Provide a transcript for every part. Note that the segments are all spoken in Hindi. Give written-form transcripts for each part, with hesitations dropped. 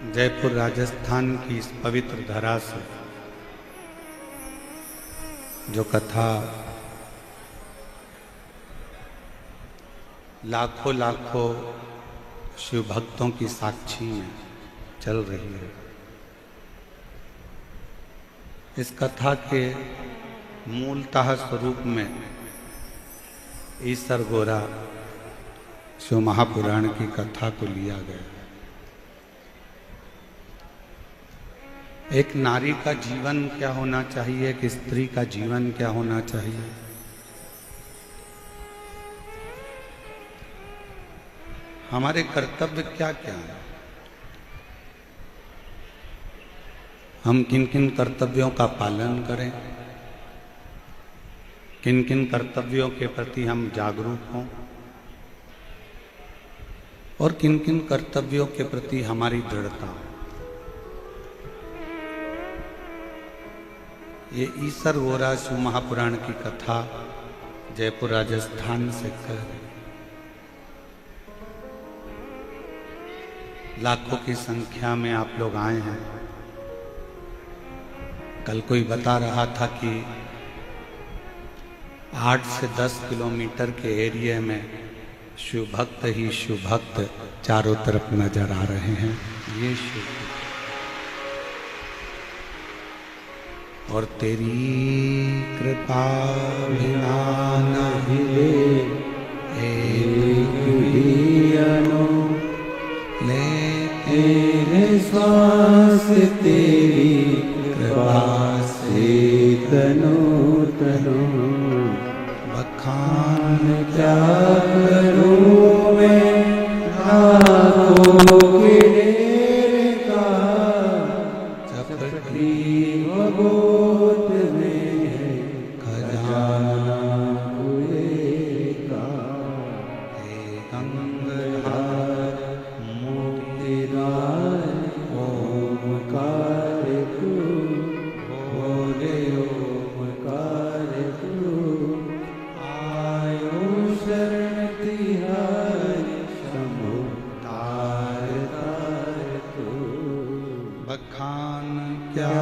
जयपुर राजस्थान की इस पवित्र धरा से जो कथा लाखों लाखों शिव भक्तों की साक्षी में चल रही है, इस कथा के मूलतः स्वरूप में ईसर गोरा शिव महापुराण की कथा को लिया गया। एक नारी का जीवन क्या होना चाहिए, एक स्त्री का जीवन क्या होना चाहिए, हमारे कर्तव्य क्या क्या हैं, हम किन किन कर्तव्यों का पालन करें, किन किन कर्तव्यों के प्रति हम जागरूक हों और किन किन कर्तव्यों के प्रति हमारी दृढ़ता हो। ये ईसर गोरा शिव महापुराण की कथा जयपुर राजस्थान से कह रही। लाखों की संख्या में आप लोग आए हैं। कल कोई बता रहा था कि 8 से 10 किलोमीटर के एरिया में शिव भक्त ही शिव भक्त चारों तरफ नजर आ रहे हैं। ये शिव और तेरी कृपा बिना नहीं एक भी अनु ले तेरे श्वास तेरी कृपा से तनो तनो बखान क्या करूं मैं लाखों के ढेर का चपटी गोद में है खजाना हुए का। हे गंगाधर मोतीदार ओमकार तू बोले ओमकार तू आयो शरण तिहारी शंभु तार तार तू बखान क्या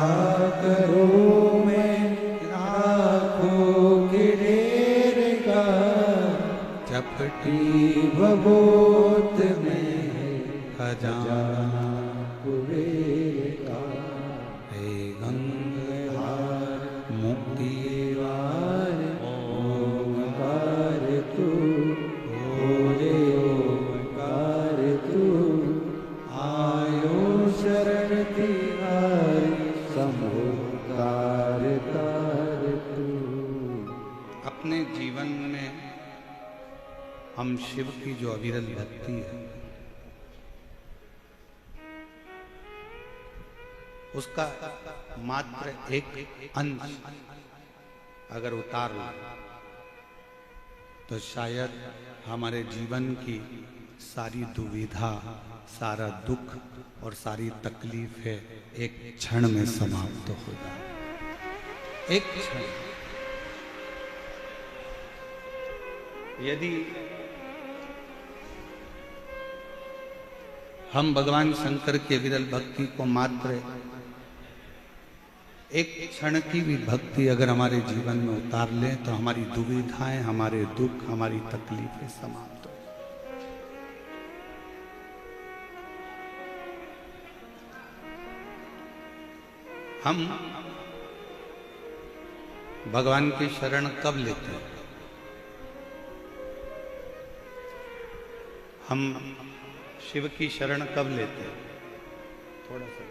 करूं मैं लाखों के ढेर का चपटी भगोत में खजाना कुबेर का। हे गंगाधर मुक्तिदार ओमकार तू बोले ओमकार तू आयो शरण तिहारी शंभु तार तार तू। अपने जीवन में हम शिव की जो अविरल भक्ति है उसका मात्र एक अंश अगर उतार लो तो शायद हमारे जीवन की सारी दुविधा, सारा दुख और सारी तकलीफें एक क्षण में समाप्त हो जाए। एक क्षण यदि हम भगवान शंकर के विरल भक्ति को मात्र एक क्षण की भी भक्ति अगर हमारे जीवन में उतार लें तो हमारी दुविधाएं, हमारे दुख, हमारी तकलीफें समाप्त हो। हम भगवान की शरण कब लेते हैं? हम शिव की शरण कब लेते हैं? थोड़ा सा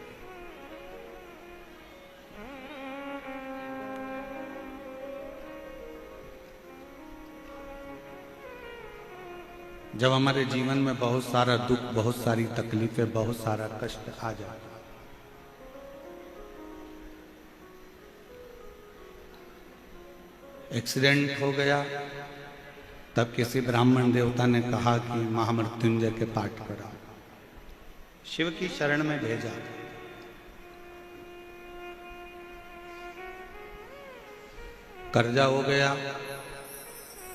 जब हमारे जीवन में बहुत सारा दुख, बहुत सारी तकलीफें, बहुत सारा कष्ट आ जाए, एक्सीडेंट हो गया, तब किसी ब्राह्मण देवता ने कहा कि महामृत्युंजय के पाठ कराओ, शिव की शरण में भेजा। कर्जा हो गया,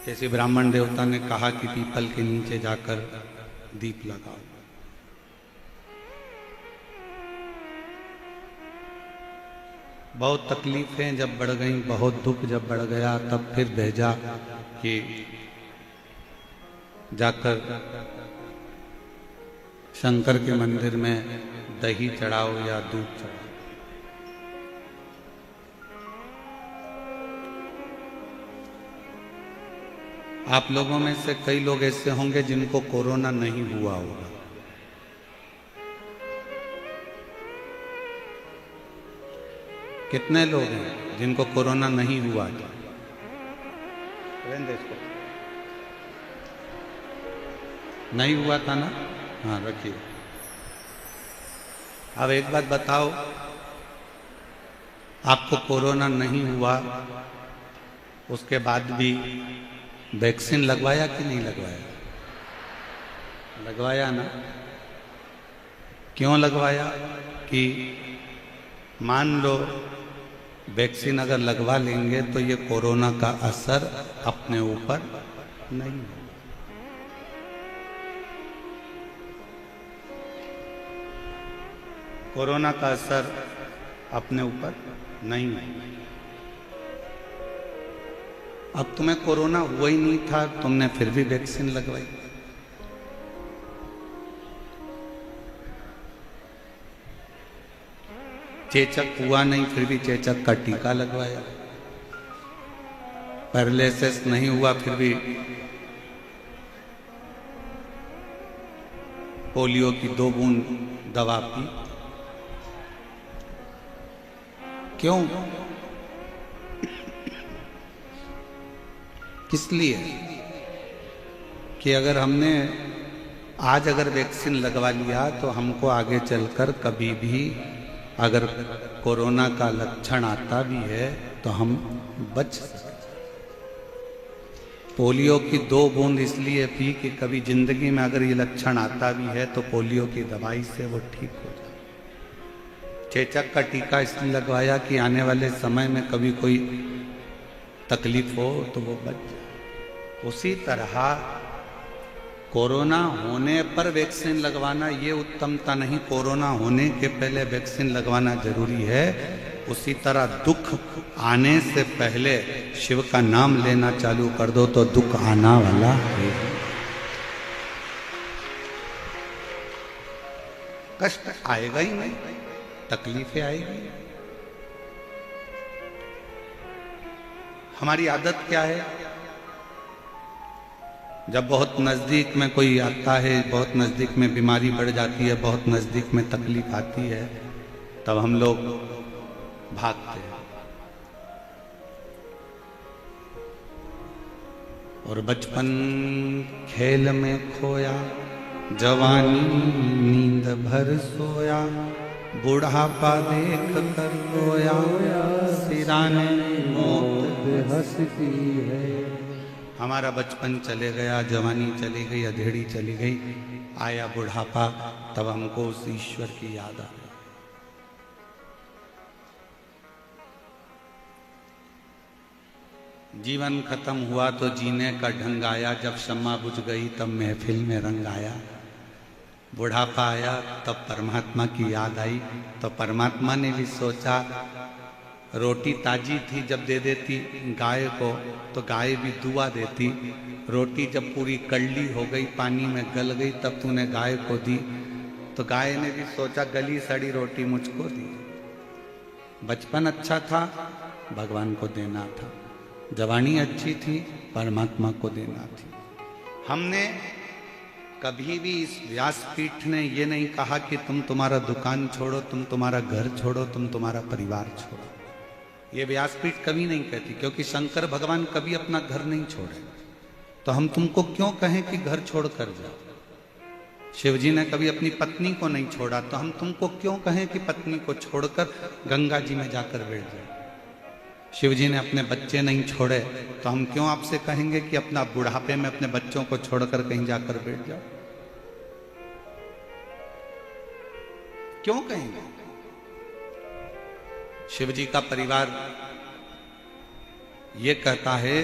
किसी ब्राह्मण देवता ने कहा कि पीपल के नीचे जाकर दीप लगाओ। बहुत तकलीफें जब बढ़ गईं, बहुत दुख जब बढ़ गया, तब फिर भेजा कि जाकर शंकर के मंदिर में दही चढ़ाओ या दूध चढ़ाओ। आप लोगों में से कई लोग ऐसे होंगे जिनको कोरोना नहीं हुआ होगा। कितने लोग हैं जिनको कोरोना नहीं हुआ था? नहीं हुआ था ना? हाँ, रखिए। अब एक बात बताओ, आपको कोरोना नहीं हुआ, उसके बाद भी वैक्सीन लगवाया कि नहीं लगवाया? लगवाया ना? क्यों लगवाया? कि मान लो वैक्सीन अगर लगवा लेंगे तो ये कोरोना का असर अपने ऊपर नहीं होगा। कोरोना का असर अपने ऊपर नहीं होगा। अब तुम्हें कोरोना हुआ ही नहीं था, तुमने फिर भी वैक्सीन लगवाई। चेचक हुआ नहीं, फिर भी चेचक का टीका लगवाया। पैरालिसिस नहीं हुआ, फिर भी पोलियो की 2 बूंद दवा पी। क्यों? किस लिए? कि अगर हमने आज अगर वैक्सीन लगवा लिया तो हमको आगे चलकर कभी भी अगर कोरोना का लक्षण आता भी है तो हम बच सकते। पोलियो की 2 बूंद इसलिए पी कि कभी जिंदगी में अगर ये लक्षण आता भी है तो पोलियो की दवाई से वो ठीक हो जाए। चेचक का टीका इसलिए लगवाया कि आने वाले समय में कभी कोई तकलीफ हो तो वो बच जाए। उसी तरह कोरोना होने पर वैक्सीन लगवाना ये उत्तमता नहीं, कोरोना होने के पहले वैक्सीन लगवाना जरूरी है। उसी तरह दुख आने से पहले शिव का नाम लेना चालू कर दो तो दुख आना वाला है। कष्ट आएगा ही नहीं, तकलीफें आएगी। हमारी आदत क्या है? जब बहुत नज़दीक में कोई आता है, बहुत नज़दीक में बीमारी बढ़ जाती है, बहुत नज़दीक में तकलीफ आती है, तब हम लोग भागते हैं। और बचपन खेल में खोया, जवानी नींद भर सोया, बुढ़ापा देख कर रोया, सिराने मौत हंसती है। हमारा बचपन चले गया, जवानी चली गई, अधेड़ी चली गई, आया बुढ़ापा, तब हमको उस ईश्वर की याद आ गई। जीवन खत्म हुआ तो जीने का ढंग आया, जब शम्मा बुझ गई तब महफिल में रंग आया। बुढ़ापा आया तब परमात्मा की याद आई, तो परमात्मा ने भी सोचा, रोटी ताजी थी जब दे देती गाय को तो गाय भी दुआ देती। रोटी जब पूरी कड़ली हो गई, पानी में गल गई, तब तूने गाय को दी, तो गाय ने भी सोचा गली सड़ी रोटी मुझको दी। बचपन अच्छा था, भगवान को देना था। जवानी अच्छी थी, परमात्मा को देना थी। हमने कभी भी इस व्यासपीठ ने ये नहीं कहा कि तुम तुम्हारा दुकान छोड़ो, तुम तुम्हारा घर छोड़ो, तुम तुम्हारा परिवार छोड़ो। ये व्यासपीठ कभी नहीं कहती, क्योंकि शंकर भगवान कभी अपना घर नहीं छोड़े। तो हम तुमको क्यों कहें कि घर छोड़ कर जाओ? शिवजी ने कभी अपनी पत्नी को नहीं छोड़ा, तो हम तुमको क्यों कहें कि पत्नी को छोड़कर गंगा जी में जाकर बैठ जाओ? शिवजी ने अपने बच्चे नहीं छोड़े, तो हम क्यों आपसे कहेंगे कि अपना बुढ़ापे में अपने बच्चों को छोड़कर कहीं जाकर बैठ जाओ? क्यों कहेंगे? शिवजी का परिवार ये कहता है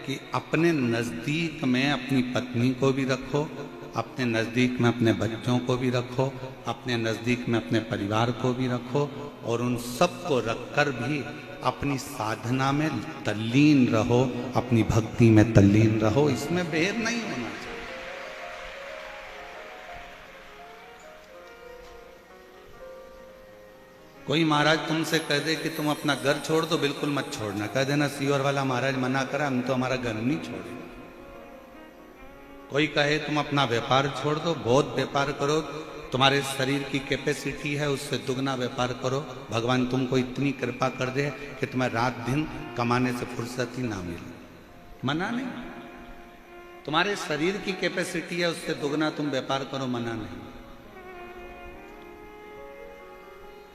कि अपने नजदीक में अपनी पत्नी को भी रखो, अपने नज़दीक में अपने बच्चों को भी रखो, अपने नज़दीक में अपने परिवार को भी रखो, और उन सब को रखकर भी अपनी साधना में तल्लीन रहो, अपनी भक्ति में तल्लीन रहो। इसमें भेद नहीं होना चाहिए। कोई महाराज तुमसे कह दे कि तुम अपना घर छोड़ दो, बिल्कुल मत छोड़ना। कह देना सीवर वाला महाराज मना करा, हम तो हमारा घर नहीं छोड़े। कोई कहे तुम अपना व्यापार छोड़ दो, बहुत व्यापार करो, तुम्हारे शरीर की कैपेसिटी है उससे दुगना व्यापार करो, भगवान तुमको इतनी कृपा कर दे कि तुम्हें रात दिन कमाने से फुर्सत ही ना मिले। मना नहीं। तुम्हारे शरीर की कैपेसिटी है उससे दुगना तुम व्यापार करो, मना नहीं।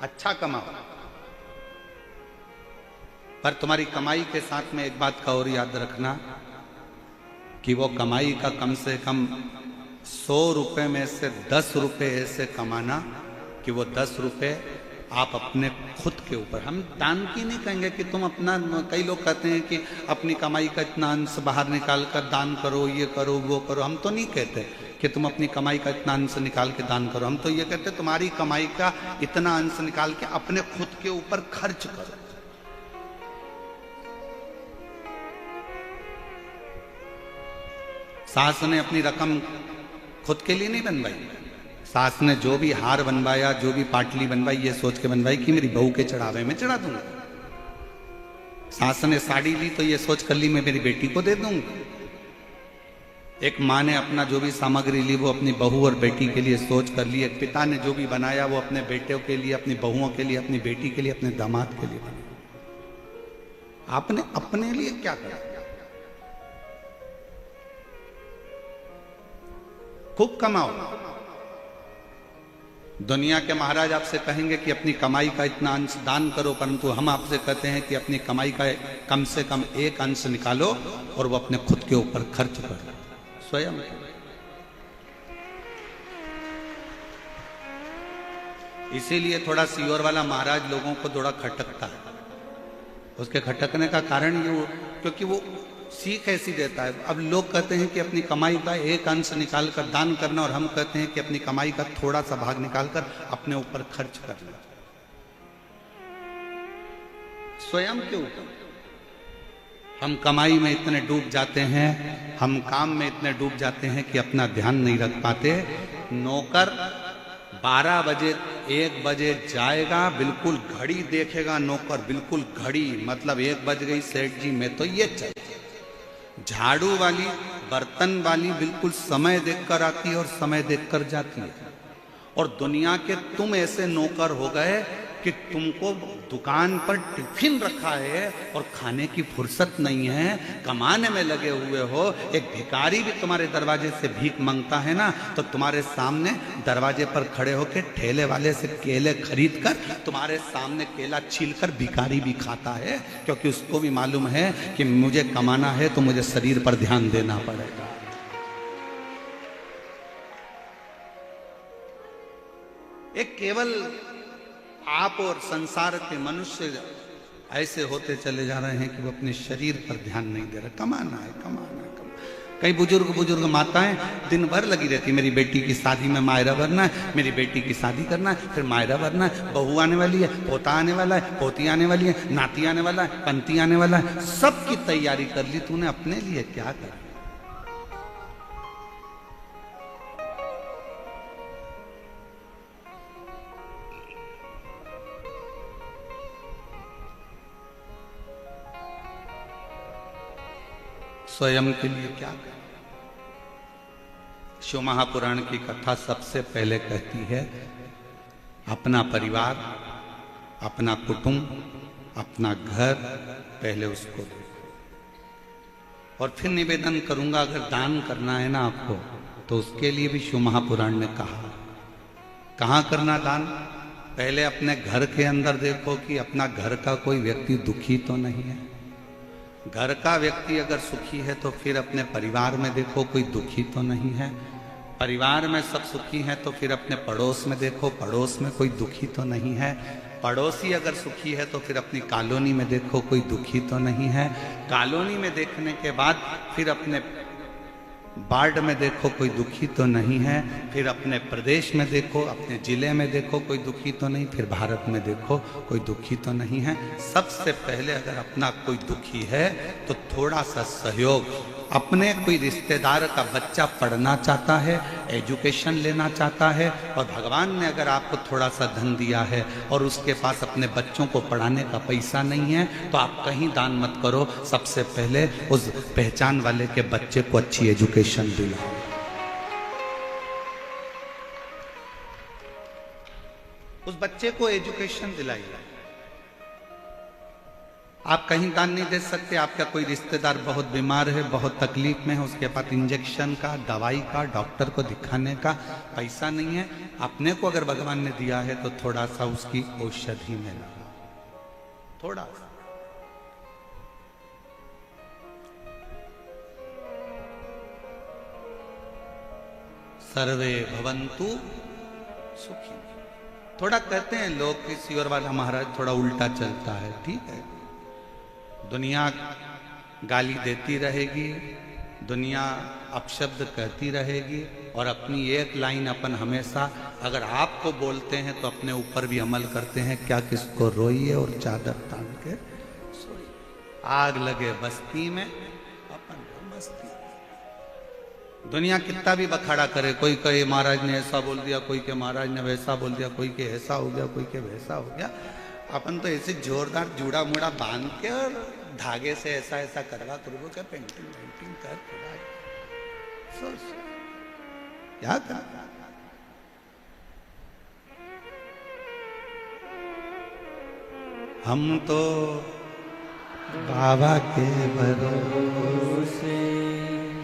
अच्छा कमाओ, पर तुम्हारी कमाई के साथ में एक बात का और याद रखना कि वो कमाई का कम से कम 100 रुपए में से 10 रुपए ऐसे कमाना कि वो 10 रुपए आप अपने खुद के ऊपर, हम दान की नहीं कहेंगे कि तुम अपना, कई लोग कहते हैं कि अपनी कमाई का इतना अंश बाहर निकाल कर दान करो, ये करो वो करो। हम तो नहीं कहते कि तुम अपनी कमाई का इतना अंश निकाल के दान करो, हम तो ये कहते तुम्हारी कमाई का इतना अंश निकाल के अपने खुद के ऊपर खर्च करो। सास ने अपनी रकम खुद के लिए नहीं बनवाई, सास ने जो भी हार बनवाया, जो भी पाटली बनवाई, ये सोच के बनवाई कि मेरी बहू के चढ़ावे में चढ़ा दूंगा। सास ने साड़ी ली तो ये सोच कर ली मैं मेरी बेटी को दे दूंगी। एक माँ ने अपना जो भी सामग्री ली वो अपनी बहू और बेटी के लिए सोच कर ली। एक पिता ने जो भी बनाया वो अपने बेटों के लिए, अपनी बहुओं के लिए, अपनी बेटी के लिए, अपने दामाद के लिए बनाया। आपने अपने लिए क्या करा? खूब कमाओ। दुनिया के महाराज आपसे कहेंगे कि अपनी कमाई का इतना अंश दान करो, परंतु हम आपसे कहते हैं कि अपनी कमाई का कम से कम एक अंश निकालो और वो अपने खुद के ऊपर खर्च करो, स्वयं। इसीलिए थोड़ा सीवर वाला महाराज लोगों को थोड़ा खटकता है। उसके खटकने का कारण ये क्योंकि वो सीख ऐसी देता है। अब लोग कहते हैं कि अपनी कमाई का एक अंश निकाल कर दान करना, और हम कहते हैं कि अपनी कमाई का थोड़ा सा भाग निकाल कर अपने ऊपर खर्च करना, स्वयं के ऊपर। हम कमाई में इतने डूब जाते हैं, हम काम में इतने डूब जाते हैं कि अपना ध्यान नहीं रख पाते। नौकर 12 बजे 1 बजे जाएगा, बिल्कुल घड़ी देखेगा नौकर, बिल्कुल घड़ी, मतलब 1 बज गई सेठ जी मैं तो ये चल। झाड़ू वाली, बर्तन वाली बिल्कुल समय देखकर आती है और समय देखकर जाती है। और दुनिया के तुम ऐसे नौकर हो गए कि तुमको दुकान पर टिफिन रखा है और खाने की फुर्सत नहीं है, कमाने में लगे हुए हो। एक भिखारी भी तुम्हारे दरवाजे से भीख मांगता है ना, तो तुम्हारे सामने दरवाजे पर खड़े होकर ठेले वाले से केले खरीद कर तुम्हारे सामने केला छीलकर भिखारी भी खाता है, क्योंकि उसको भी मालूम है कि मुझे कमाना है तो मुझे शरीर पर ध्यान देना पड़ेगा। एक केवल आप और संसार के मनुष्य ऐसे होते चले जा रहे हैं कि वो अपने शरीर पर ध्यान नहीं दे रहे। कमाना है, कमाना है, कमाना। कई बुजुर्ग माताएं दिन भर लगी रहती, मेरी बेटी की शादी में मायरा भरना है, मेरी बेटी की शादी करना है, फिर मायरा भरना है, बहू आने वाली है, पोता आने वाला है, पोती आने वाली है, नाती आने वाला है, पंती आने वाला है, सबकी तैयारी कर ली। तूने अपने लिए क्या करा? स्वयं के लिए क्या करें? शिव महापुराण की कथा सबसे पहले कहती है अपना परिवार, अपना कुटुंब, अपना घर पहले उसको दो। और फिर निवेदन करूंगा, अगर दान करना है ना आपको, तो उसके लिए भी शिव महापुराण ने कहा। कहाँ करना दान? पहले अपने घर के अंदर देखो कि अपना घर का कोई व्यक्ति दुखी तो नहीं है। घर का व्यक्ति अगर सुखी है तो फिर अपने परिवार में देखो कोई दुखी तो नहीं है। परिवार में सब सुखी हैं तो फिर अपने पड़ोस में देखो, पड़ोस में कोई दुखी तो नहीं है। पड़ोसी अगर सुखी है तो फिर अपनी कॉलोनी में देखो कोई दुखी तो नहीं है। कॉलोनी में देखने के बाद फिर अपने वार्ड में देखो कोई दुखी तो नहीं है, फिर अपने प्रदेश में देखो, अपने जिले में देखो कोई दुखी तो नहीं, फिर भारत में देखो कोई दुखी तो नहीं है। सबसे पहले अगर अपना कोई दुखी है तो थोड़ा सा सहयोग, अपने कोई रिश्तेदार का बच्चा पढ़ना चाहता है, एजुकेशन लेना चाहता है, और भगवान ने अगर आपको थोड़ा सा धन दिया है और उसके पास अपने बच्चों को पढ़ाने का पैसा नहीं है, तो आप कहीं दान मत करो, सबसे पहले उस पहचान वाले के बच्चे को अच्छी एजुकेशन दिलाओ। उस बच्चे को एजुकेशन दिलाइए। आप कहीं दान नहीं दे सकते, आपका कोई रिश्तेदार बहुत बीमार है, बहुत तकलीफ में है, उसके पास इंजेक्शन का, दवाई का, डॉक्टर को दिखाने का पैसा नहीं है, अपने को अगर भगवान ने दिया है तो थोड़ा सा उसकी औषधि में लगा, थोड़ा सा। सर्वे भवन्तु सुखी। थोड़ा कहते हैं लोग कि सियोर वाला महाराज थोड़ा उल्टा चलता है, ठीक है, दुनिया गाली देती रहेगी, दुनिया अपशब्द कहती रहेगी, और अपनी एक लाइन अपन हमेशा अगर आपको बोलते हैं तो अपने ऊपर भी अमल करते हैं, क्या किसको रोइए और चादर तान के सोइए। आग लगे बस्ती में अपन मस्ती। दुनिया कितना भी बखाड़ा करे, कोई कहे महाराज ने ऐसा बोल दिया, कोई के महाराज ने वैसा बोल दिया, कोई के ऐसा हो गया, कोई के वैसा हो गया, अपन तो ऐसे जोरदार जूड़ा मुड़ा बांध के और धागे से ऐसा ऐसा करवा करवा के पेंटिंग पेंटिंग कर सोच क्या कर। हम तो बाबा के भरोसे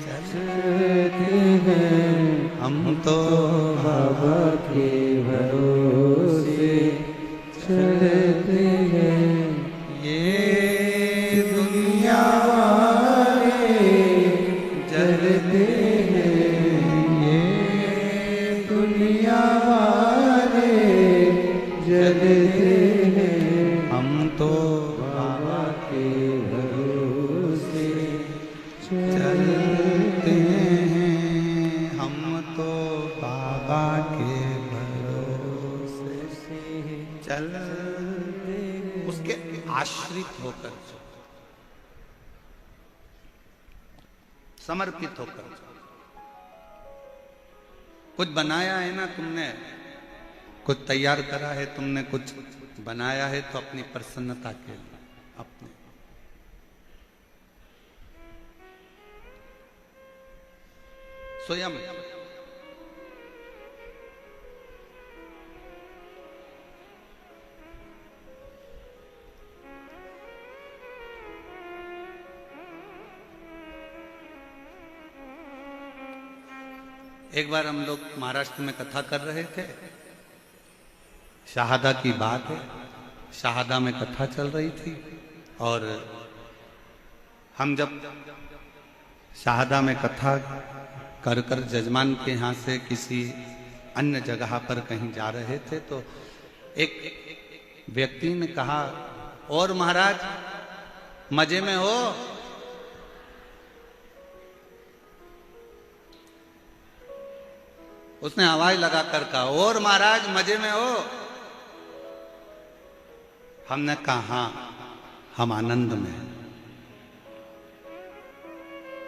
चलते हैं, हम तो बाबा के भरोसे चलते हैं, ये दुनिया वाले जलते हैं, ये दुनिया वाले जलते हैं, हम तो बाबा के भरोसे चलते हैं, हम तो बाबा के भरोसे चल, उसके आश्रित होकर, समर्पित होकर। कुछ बनाया है ना तुमने, कुछ तैयार करा है तुमने, कुछ बनाया है तो अपनी प्रसन्नता के लिए, अपने स्वयं। एक बार हम लोग महाराष्ट्र में कथा कर रहे थे, शहादा की बात है, शहादा में कथा चल रही थी, और हम जब शहादा में कथा कर कर जजमान के यहाँ से किसी अन्य जगह पर कहीं जा रहे थे, तो एक व्यक्ति ने कहा, और महाराज मजे में हो? उसने आवाज लगाकर कहा, और महाराज मजे में हो? हमने कहा हाँ, हम आनंद में हैं।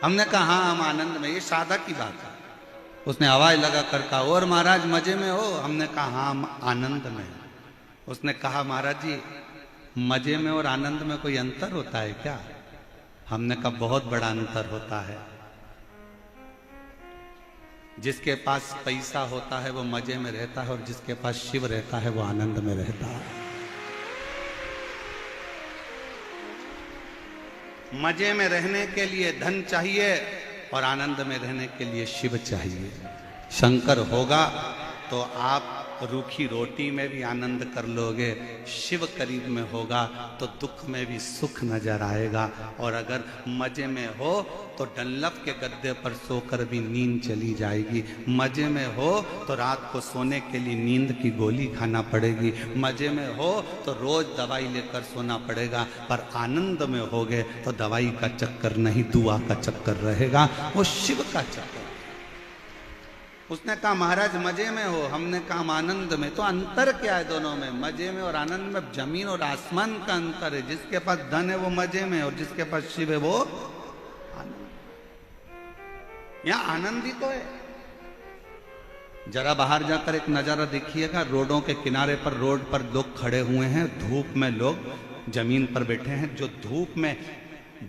हमने कहा हाँ, हम आनंद में, ये सादा की बात है। उसने आवाज लगाकर कहा, और महाराज मजे में हो? हमने कहा हाँ, हम आनंद में हैं। उसने कहा, महाराज जी मजे में और आनंद में कोई अंतर होता है क्या? हमने कहा बहुत बड़ा अंतर होता है। जिसके पास पैसा होता है वो मजे में रहता है, और जिसके पास शिव रहता है वो आनंद में रहता है। मजे में रहने के लिए धन चाहिए और आनंद में रहने के लिए शिव चाहिए। शंकर होगा तो आप रूखी रोटी में भी आनंद कर लोगे, शिव करीब में होगा तो दुख में भी सुख नजर आएगा। और अगर मजे में हो तो डल्लफ के गद्दे पर सोकर भी नींद चली जाएगी। मजे में हो तो रात को सोने के लिए नींद की गोली खाना पड़ेगी। मजे में हो तो रोज दवाई लेकर सोना पड़ेगा। पर आनंद में होगे तो दवाई का चक्कर नहीं, दुआ का चक्कर रहेगा, वो शिव का चक्कर। उसने कहा महाराज मजे में हो, हमने कहा आनंद में। तो अंतर क्या है दोनों में? मजे में और आनंद में जमीन और आसमान का अंतर है। जिसके पास धन है वो मजे में, और जिसके पास शिव है वो आनंद। यहां आनंद ही तो है। जरा बाहर जाकर एक नजारा देखिएगा, रोडों के किनारे पर, रोड पर लोग खड़े हुए हैं, धूप में लोग जमीन पर बैठे हैं। जो धूप में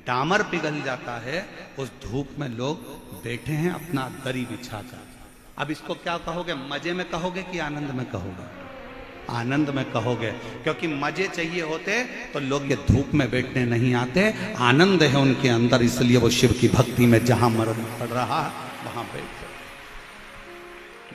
डामर पिघल जाता है उस धूप में लोग बैठे हैं अपना दरी बिछाकर। अब इसको क्या कहोगे? मजे में कहोगे कि आनंद में कहोगे? आनंद में कहोगे, क्योंकि मजे चाहिए होते तो लोग ये धूप में बैठने नहीं आते। आनंद है उनके अंदर, इसलिए वो शिव की भक्ति में जहां मरण पड़ रहा वहां बैठ।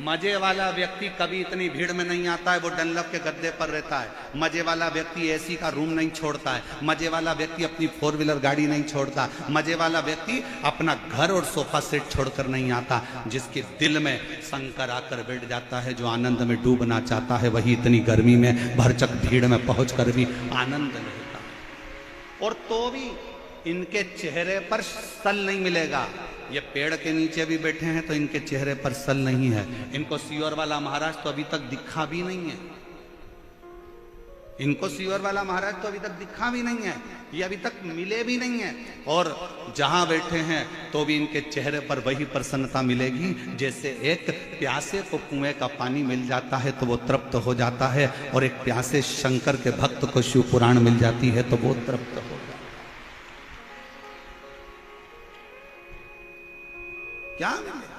मजे वाला व्यक्ति कभी इतनी भीड़ में नहीं आता है, वो डनलप के गद्दे पर रहता है। मजे वाला व्यक्ति एसी का रूम नहीं छोड़ता है। मजे वाला व्यक्ति अपनी 4 व्हीलर गाड़ी नहीं छोड़ता। मजे वाला व्यक्ति अपना घर और सोफा सेट छोड़कर नहीं आता। जिसके दिल में शंकर आकर बैठ जाता है, जो आनंद में डूबना चाहता है, वही इतनी गर्मी में भरचक भीड़ में पहुंचकर भी आनंद लेता है। और तो भी इनके चेहरे पर सल नहीं मिलेगा। ये पेड़ के नीचे भी बैठे हैं तो इनके चेहरे पर सल नहीं है। इनको सीवर वाला महाराज तो अभी तक दिखा भी नहीं है। इनको सीवर वाला महाराज तो अभी तक दिखा भी नहीं है, ये अभी तक मिले भी नहीं है। और जहां बैठे हैं तो भी इनके चेहरे पर वही प्रसन्नता मिलेगी। जैसे एक प्यासे को कुएं का पानी मिल जाता है तो वो तृप्त हो जाता है, और एक प्यासे शंकर के भक्त को शिव पुराण मिल जाती है तो वो तृप्त हो जाता है। क्या मिलेगा?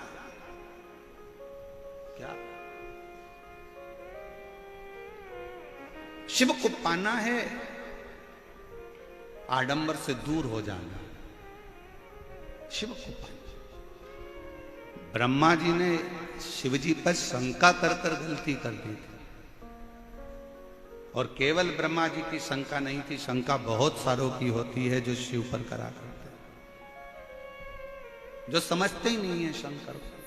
क्या? शिव को पाना है, आडंबर से दूर हो जाना। शिव को पाना। ब्रह्मा जी ने शिव जी पर शंका कर गलती कर दी थी। और केवल ब्रह्मा जी की शंका नहीं थी, शंका बहुत सारों की होती है जो शिव पर करा करते, जो समझते ही नहीं है शंकर को।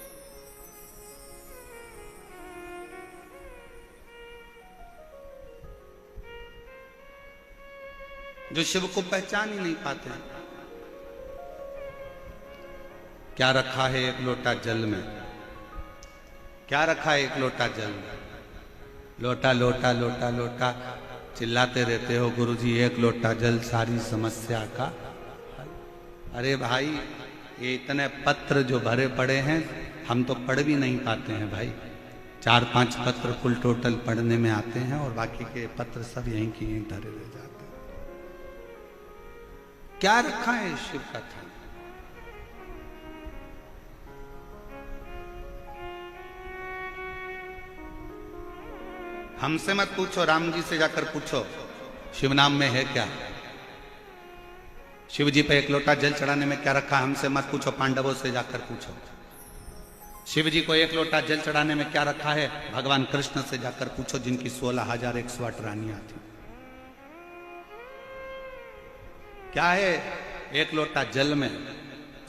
जो शिव को पहचान ही नहीं पाते। क्या रखा है एक लोटा जल में? क्या रखा है एक लोटा जल में? लोटा लोटा लोटा लोटा चिल्लाते रहते हो गुरुजी, एक लोटा जल सारी समस्या का। अरे भाई, ये इतने पत्र जो भरे पड़े हैं हम तो पढ़ भी नहीं पाते हैं भाई। 4-5 पत्र कुल टोटल पढ़ने में आते हैं, और बाकी के पत्र सब यहीं की यहीं धरे रह जाते हैं। क्या रखा है शिव कथा? हमसे मत पूछो, राम जी से जाकर पूछो शिव नाम में है क्या। शिव जी पे एक लोटा जल चढ़ाने में क्या रखा? हमसे मत पूछो, पांडवों से जाकर पूछो। शिव जी को एक लोटा जल चढ़ाने में क्या रखा है? भगवान कृष्ण से जाकर पूछो, जिनकी 16,108 रानियां थी। क्या है एक लोटा जल में?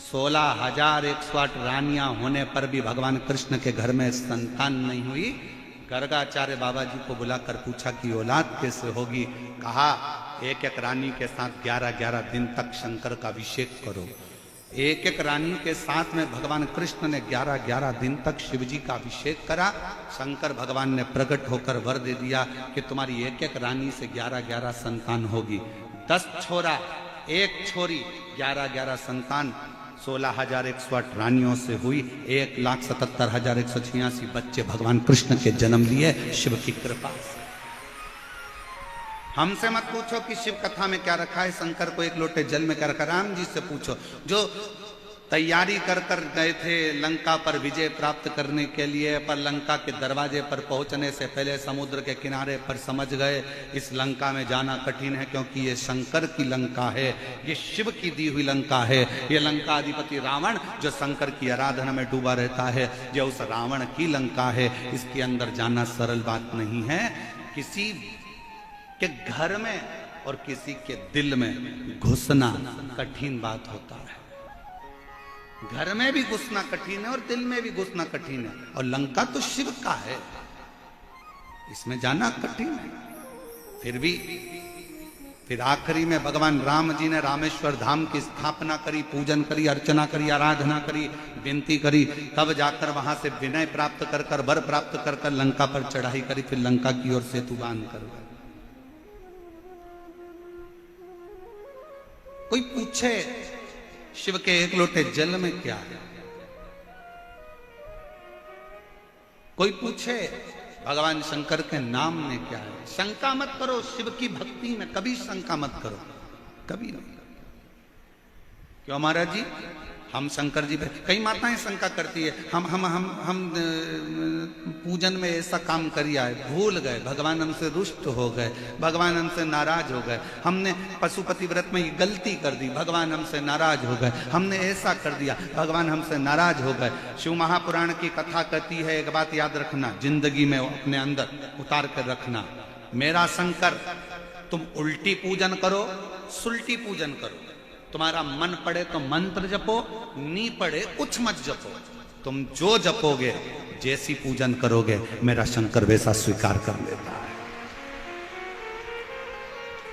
16,108 रानियां होने पर भी भगवान कृष्ण के घर में संतान नहीं हुई। गर्गाचार्य बाबा जी को बुलाकर पूछा कि औलाद कैसे होगी? कहा एक एक रानी के साथ 11-11 दिन तक शंकर का अभिषेक करो। एक एक रानी के साथ में भगवान कृष्ण ने 11-11 दिन तक शिव जी का अभिषेक करा। शंकर भगवान ने प्रकट होकर वर दे दिया कि तुम्हारी एक एक रानी से 11-11 संतान होगी। 10 छोरा, 1 छोरी, 11-11 संतान। 16,108 रानियों से हुई। 1,77,186 बच्चे भगवान कृष्ण के जन्म लिए शिव की कृपा से। हमसे मत पूछो कि शिव कथा में क्या रखा है, शंकर को एक लोटे जल में क्या रखा। राम जी से पूछो, जो तैयारी कर कर गए थे लंका पर विजय प्राप्त करने के लिए, पर लंका के दरवाजे पर पहुंचने से पहले समुद्र के किनारे पर समझ गए इस लंका में जाना कठिन है, क्योंकि ये शंकर की लंका है, ये शिव की दी हुई लंका है। ये लंका अधिपति रावण जो शंकर की आराधना में डूबा रहता है, ये उस रावण की लंका है। इसके अंदर जाना सरल बात नहीं है। किसी के घर में और किसी के दिल में घुसना कठिन बात होता है। घर में भी घुसना कठिन है और दिल में भी घुसना कठिन है, और लंका तो शिव का है, इसमें जाना कठिन है। फिर आखिरी में भगवान राम जी ने रामेश्वर धाम की स्थापना करी, पूजन करी, अर्चना करी, आराधना करी, विनती करी, तब जाकर वहां से विनय प्राप्त कर कर, वर प्राप्त कर कर लंका पर चढ़ाई करी, फिर लंका की ओर सेतु बांध कर। कोई पूछे शिव के एक लोटे जल में क्या है, कोई पूछे भगवान शंकर के नाम में क्या है, शंका मत करो। शिव की भक्ति में कभी शंका मत करो, कभी नहीं। क्यों महाराज जी, हम शंकर जी पे, कई माताएं शंका करती है, हम पूजन में ऐसा काम करिया है, भूल गए, भगवान हमसे रुष्ट हो गए, भगवान हमसे नाराज हो गए, हमने पशुपति व्रत में ये गलती कर दी, भगवान हमसे नाराज हो गए, हमने ऐसा कर दिया, भगवान हमसे नाराज हो गए। शिव महापुराण की कथा कहती है, एक बात याद रखना, जिंदगी में अपने अंदर उतार कर रखना, मेरा शंकर, तुम उल्टी पूजन करो, सुल्टी पूजन करो, तुम्हारा मन पड़े तो मंत्र जपो, नी पड़े कुछ मत जपो, तुम जो जपोगे, जैसी पूजन करोगे, मेरा शंकर वैसा स्वीकार कर लेता है।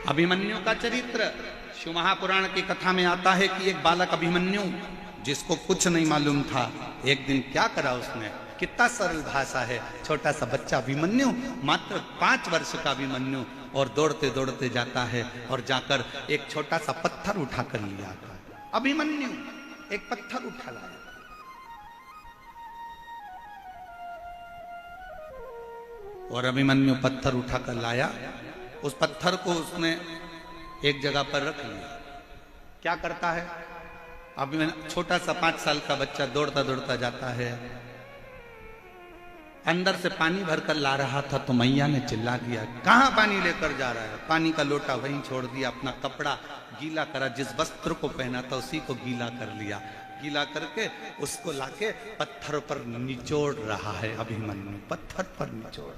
अभिमन्यु का चरित्र शिव महापुराण की कथा में आता है कि एक बालक अभिमन्यु, जिसको कुछ नहीं मालूम था, एक दिन क्या करा उसने, कितना सरल भाषा है, छोटा सा बच्चा अभिमन्यु, मात्र 5 वर्ष का अभिमन्यु, और दौड़ते दौड़ते जाता है और जाकर एक छोटा सा पत्थर उठा कर लिया आता है। अभिमन्यु एक पत्थर उठा लाया, और अभिमन्यु पत्थर उठा कर लाया, उस पत्थर को उसने एक जगह पर रख लिया। क्या करता है अभिमन्यु, छोटा सा 5 साल का बच्चा दौड़ता दौड़ता जाता है, अंदर से पानी भरकर ला रहा था, तो मैया ने चिल्ला दिया, कहां पानी लेकर जा रहा है? पानी का लोटा वहीं छोड़ दिया, अपना कपड़ा गीला करा, जिस वस्त्र को पहना था उसी को गीला कर लिया, गीला करके उसको लाके पत्थर पर निचोड़ रहा है अभिमन्यु, पत्थर पर निचोड़।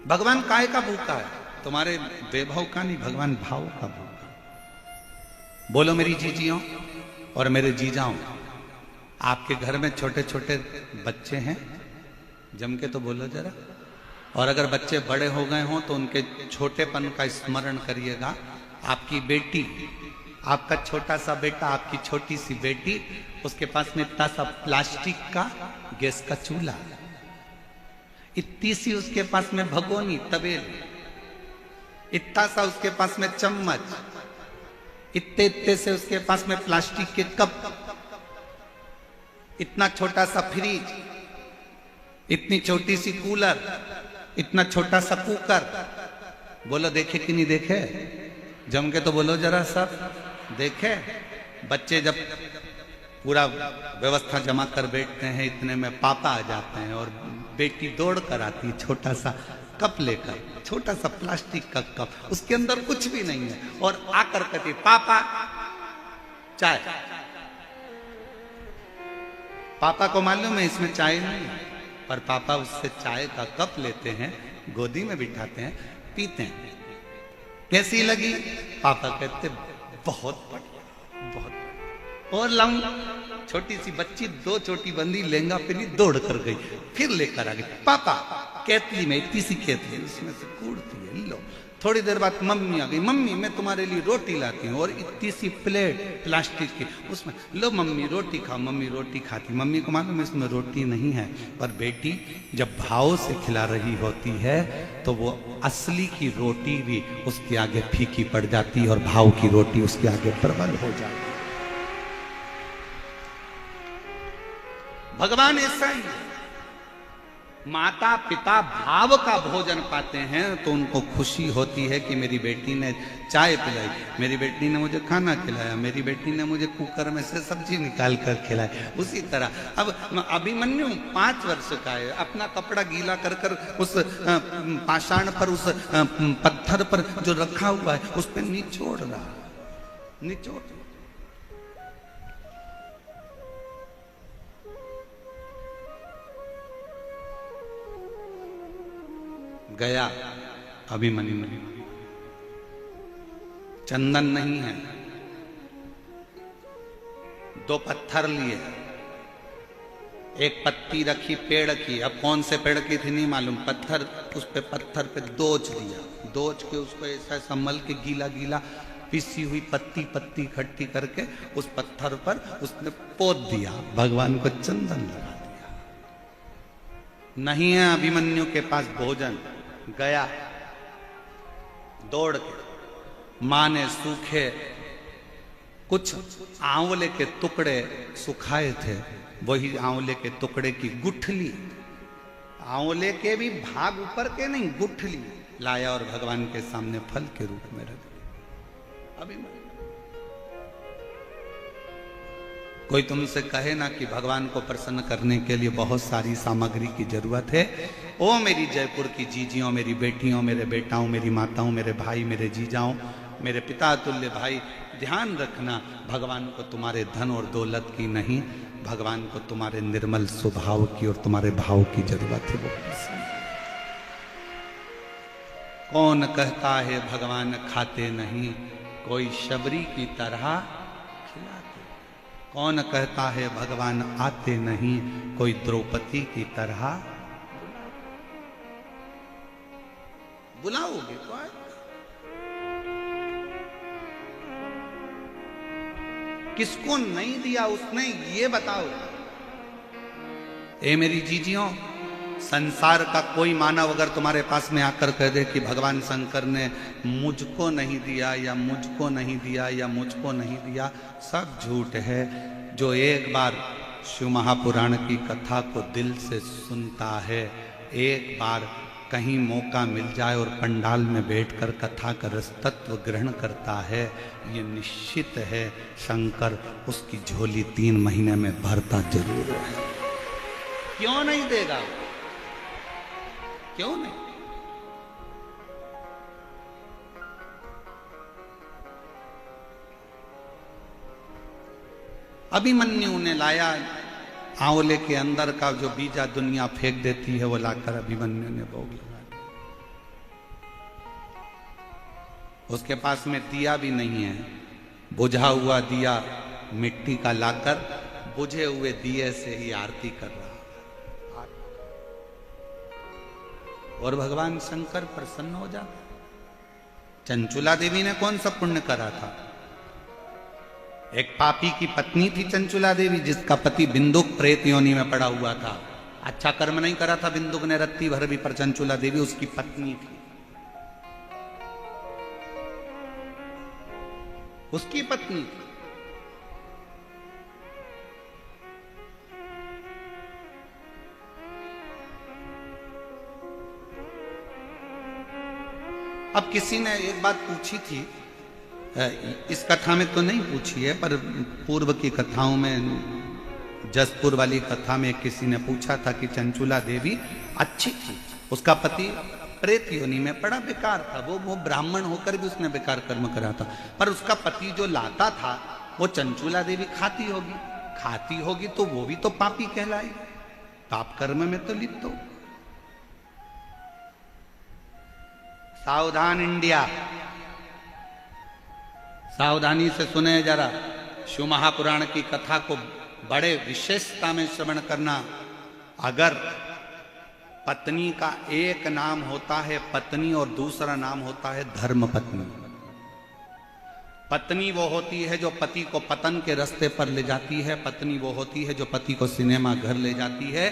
भगवान काय का भूखा है? तुम्हारे वैभव का नहीं, भगवान भाव का भूखा। बोलो मेरी जीजियों और मेरे जीजाओं, आपके घर में छोटे छोटे बच्चे हैं, जम के तो बोलो जरा। और अगर बच्चे बड़े हो गए हों तो उनके छोटेपन का स्मरण करिएगा। आपकी बेटी, आपका छोटा सा बेटा, आपकी छोटी सी बेटी, उसके पास में इतना सा प्लास्टिक का गैस का चूल्हा, इतनी सी उसके पास में भगोनी तवेल, इतना सा उसके पास में चम्मच, इतने इतने से उसके पास में प्लास्टिक के कप, इतना छोटा सा फ्रिज, इतनी छोटी सी कूलर, इतना छोटा सा कुकर। बोलो देखे कि नहीं देखे? जम के तो बोलो जरा सब देखे। बच्चे जब पूरा व्यवस्था जमा कर बैठते हैं, इतने में पापा आ जाते हैं और बेटी दौड़ कर आती है छोटा सा कप लेकर, छोटा सा प्लास्टिक का कप, उसके अंदर कुछ भी नहीं है, और आकर कहती पापा चाय। पापा को मालूम है इसमें चाय नहीं है, पर पापा उससे चाय का कप लेते हैं, गोदी में बिठाते हैं, पीते हैं। कैसी लगी? पापा कहते बहुत बढ़िया, बहुत बढ़िया। और लंग छोटी सी बच्ची 2 चोटी बंदी लहंगा पहनी दौड़ कर गई, फिर लेकर आ गई। पापा केतली में, इतनी सी केतली, उसमें से कूड़ती है, लो। थोड़ी देर बाद मम्मी आ गई, मम्मी मैं तुम्हारे लिए रोटी लाती हूँ, और इतनी सी प्लेट प्लास्टिक की, उसमें लो मम्मी रोटी खाओ। मम्मी रोटी खाती, मम्मी को मालूम है इसमें रोटी नहीं है, पर बेटी जब भाव से खिला रही होती है तो वो असली की रोटी भी उसके आगे फीकी पड़ जाती है, और भाव की रोटी उसके आगे प्रबल हो जाती है। भगवान ऐसा ही है। माता पिता भाव का भोजन पाते हैं तो उनको खुशी होती है कि मेरी बेटी ने चाय पिलाई, मेरी बेटी ने मुझे खाना खिलाया, मेरी बेटी ने मुझे कुकर में से सब्जी निकाल कर खिलाई। उसी तरह अब अभिमन्यु 5 वर्ष का है, अपना कपड़ा गीला कर कर उस पाषाण पर, उस पत्थर पर जो रखा हुआ है उस पर निचोड़ रहा, निचोड़। गया अभिमन्यु, चंदन नहीं है, 2 पत्थर लिए, एक पत्ती रखी पेड़ की, अब कौन से पेड़ की थी नहीं मालूम, पत्थर, उस पे पत्थर पे दोच दिया, दोच के उसको ऐसा संभल के गीला गीला पिसी हुई पत्ती पत्ती इकट्ठी करके उस पत्थर पर उसने पोत दिया, भगवान को चंदन लगा दिया। नहीं है अभिमन्यु के पास भोजन, गया दौड़ के, मां ने सूखे कुछ आंवले के टुकड़े सुखाए थे, वही आंवले के टुकड़े की गुठली, आंवले के भी भाग ऊपर के नहीं, गुठली लाया और भगवान के सामने फल के रूप में रख दिया। अभिमन्यु, कोई तुमसे कहे ना कि भगवान को प्रसन्न करने के लिए बहुत सारी सामग्री की जरूरत है, ओ मेरी जयपुर की जीजियों, मेरी बेटियों, मेरे बेटाओं, मेरी माताओं, मेरे भाई, मेरे जीजाओं, मेरे पिता तुल्य भाई, ध्यान रखना भगवान को तुम्हारे धन और दौलत की नहीं, भगवान को तुम्हारे निर्मल स्वभाव की और तुम्हारे भाव की जरूरत है। वो कौन कहता है भगवान खाते नहीं, कोई शबरी की तरह खिलाते। कौन कहता है भगवान आते नहीं, कोई द्रौपदी की तरह बुलाओगे तो आए। किसको नहीं दिया उसने ये बताओ। ए मेरी जीजियों, संसार का कोई मानव अगर तुम्हारे पास में आकर कह दे कि भगवान शंकर ने मुझको नहीं दिया या मुझको नहीं दिया या मुझको नहीं दिया, सब झूठ है। जो एक बार शिव महापुराण की कथा को दिल से सुनता है, एक बार कहीं मौका मिल जाए और पंडाल में बैठकर कथा का रस तत्व ग्रहण करता है, ये निश्चित है शंकर उसकी झोली 3 महीने में भरता जरूर है। क्यों नहीं देगा? क्यों नहीं? अभिमन्यु ने लाया आंवले के अंदर का जो बीजा दुनिया फेंक देती है, वो लाकर अभिमन्यु ने भोग लगा दिया। उसके पास में दिया भी नहीं है, बुझा हुआ दिया मिट्टी का लाकर बुझे हुए दिए से ही आरती कर रहा। और भगवान शंकर प्रसन्न हो जाते। चंचुला देवी ने कौन सा पुण्य करा था? एक पापी की पत्नी थी चंचुला देवी, जिसका पति बिंदुक प्रेत योनि में पड़ा हुआ था। अच्छा कर्म नहीं करा था बिंदुक ने रत्ती भर भी, पर चंचुला देवी उसकी पत्नी थी, उसकी पत्नी थी। अब किसी ने एक बात पूछी थी, इस कथा में तो नहीं पूछी है, पर पूर्व की कथाओं में, जसपुर वाली कथा में किसी ने पूछा था कि चंचुला देवी अच्छी थी, उसका पति प्रेत योनि में पड़ा बेकार था, वो ब्राह्मण होकर भी उसने बेकार कर्म करा था, पर उसका पति जो लाता था वो चंचुला देवी खाती होगी तो वो भी तो पापी कहलाएगी, पाप कर्म में तो लिप्त हो। सावधान इंडिया, सावधानी से सुने जरा। शिव महापुराण की कथा को बड़े विशेषता में श्रवण करना। अगर पत्नी का एक नाम होता है पत्नी और दूसरा नाम होता है धर्म पत्नी। पत्नी वो होती है जो पति को पतन के रास्ते पर ले जाती है, पत्नी वो होती है जो पति को सिनेमा घर ले जाती है,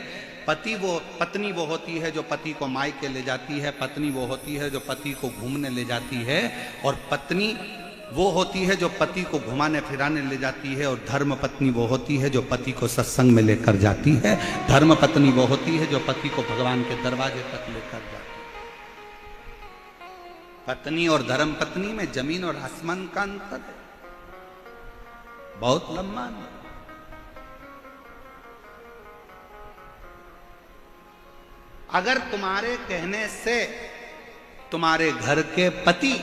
पत्नी वो होती है जो पति को मायके ले जाती है, पत्नी वो होती है जो पति को घूमने ले जाती है, और पत्नी वो होती है जो पति को घुमाने फिराने ले जाती है, और धर्म पत्नी वो होती है जो पति को सत्संग में लेकर जाती है। धर्म पत्नी वो होती है जो पति को भगवान के दरवाजे तक लेकर जाती है। पत्नी और धर्म पत्नी में जमीन और आसमान का अंतर है, बहुत लंबा। अगर तुम्हारे कहने से तुम्हारे घर के पति,